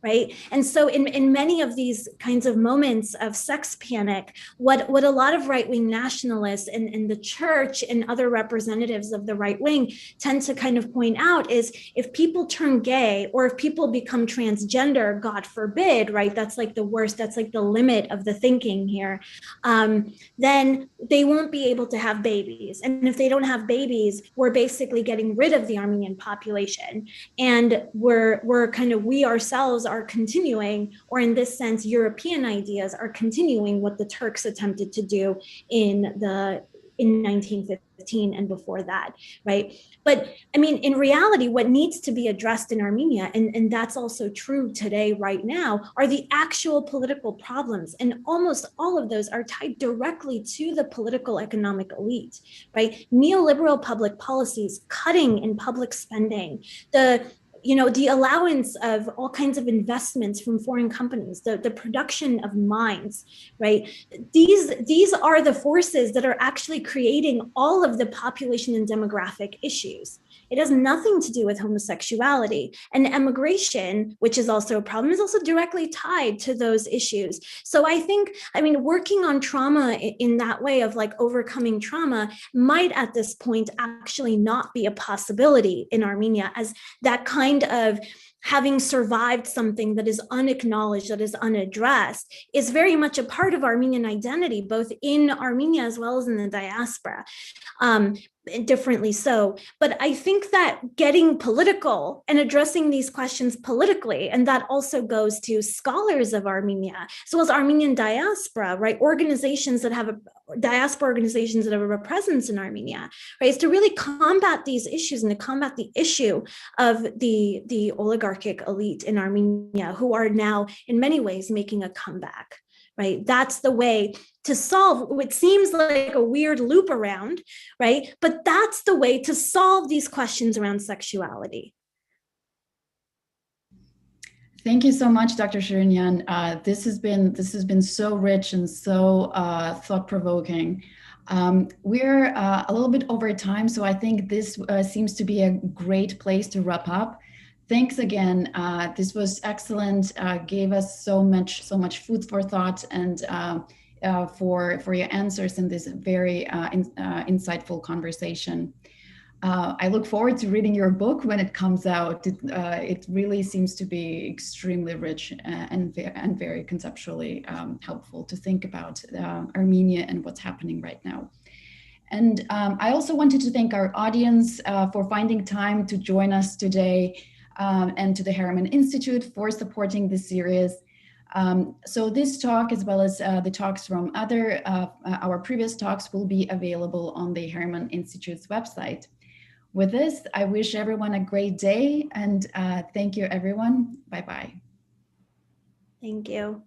right? And so in many of these kinds of moments of sex panic, what a lot of right-wing nationalists and the church and other representatives of the right wing tend to kind of point out is if people turn gay or if people become transgender, God forbid, right? That's like the worst, that's like the limit of the thinking here. Then they won't be able to have babies. And if they don't have babies, we're basically getting rid of the Armenian population. And we ourselves are continuing, or in this sense, European ideas are continuing what the Turks attempted to do in 1915 and before that, right? But I mean, in reality, what needs to be addressed in Armenia, and that's also true today, right now, are the actual political problems. And almost all of those are tied directly to the political economic elite, right? Neoliberal public policies, cutting in public spending, the allowance of all kinds of investments from foreign companies, the production of mines, right? These are the forces that are actually creating all of the population and demographic issues. It has nothing to do with homosexuality. And immigration, which is also a problem, is also directly tied to those issues. So I think, working on trauma in that way of like overcoming trauma might at this point actually not be a possibility in Armenia, as that kind kind of having survived something that is unacknowledged, that is unaddressed, is very much a part of Armenian identity, both in Armenia as well as in the diaspora. Differently so. But I think that getting political and addressing these questions politically, and that also goes to scholars of Armenia, as well as Armenian diaspora, right? Organizations that have diaspora organizations that have a presence in Armenia, right? Is to really combat these issues and to combat the issue of the oligarchic elite in Armenia, who are now in many ways making a comeback. Right? That's the way to solve what seems like a weird loop around, right? But that's the way to solve these questions around sexuality. Thank you so much, Dr. Shirinian. This has been so rich and so thought-provoking. We're a little bit over time, so I think this seems to be a great place to wrap up. Thanks again. This was excellent. Gave us so much food for thought, and for your answers in this very insightful conversation. I look forward to reading your book when it comes out. It really seems to be extremely rich and very conceptually helpful to think about Armenia and what's happening right now. And I also wanted to thank our audience for finding time to join us today, and to the Harriman Institute for supporting this series. So this talk, as well as the talks from our previous talks, will be available on the Harriman Institute's website. With this, I wish everyone a great day, and thank you, everyone. Bye-bye. Thank you.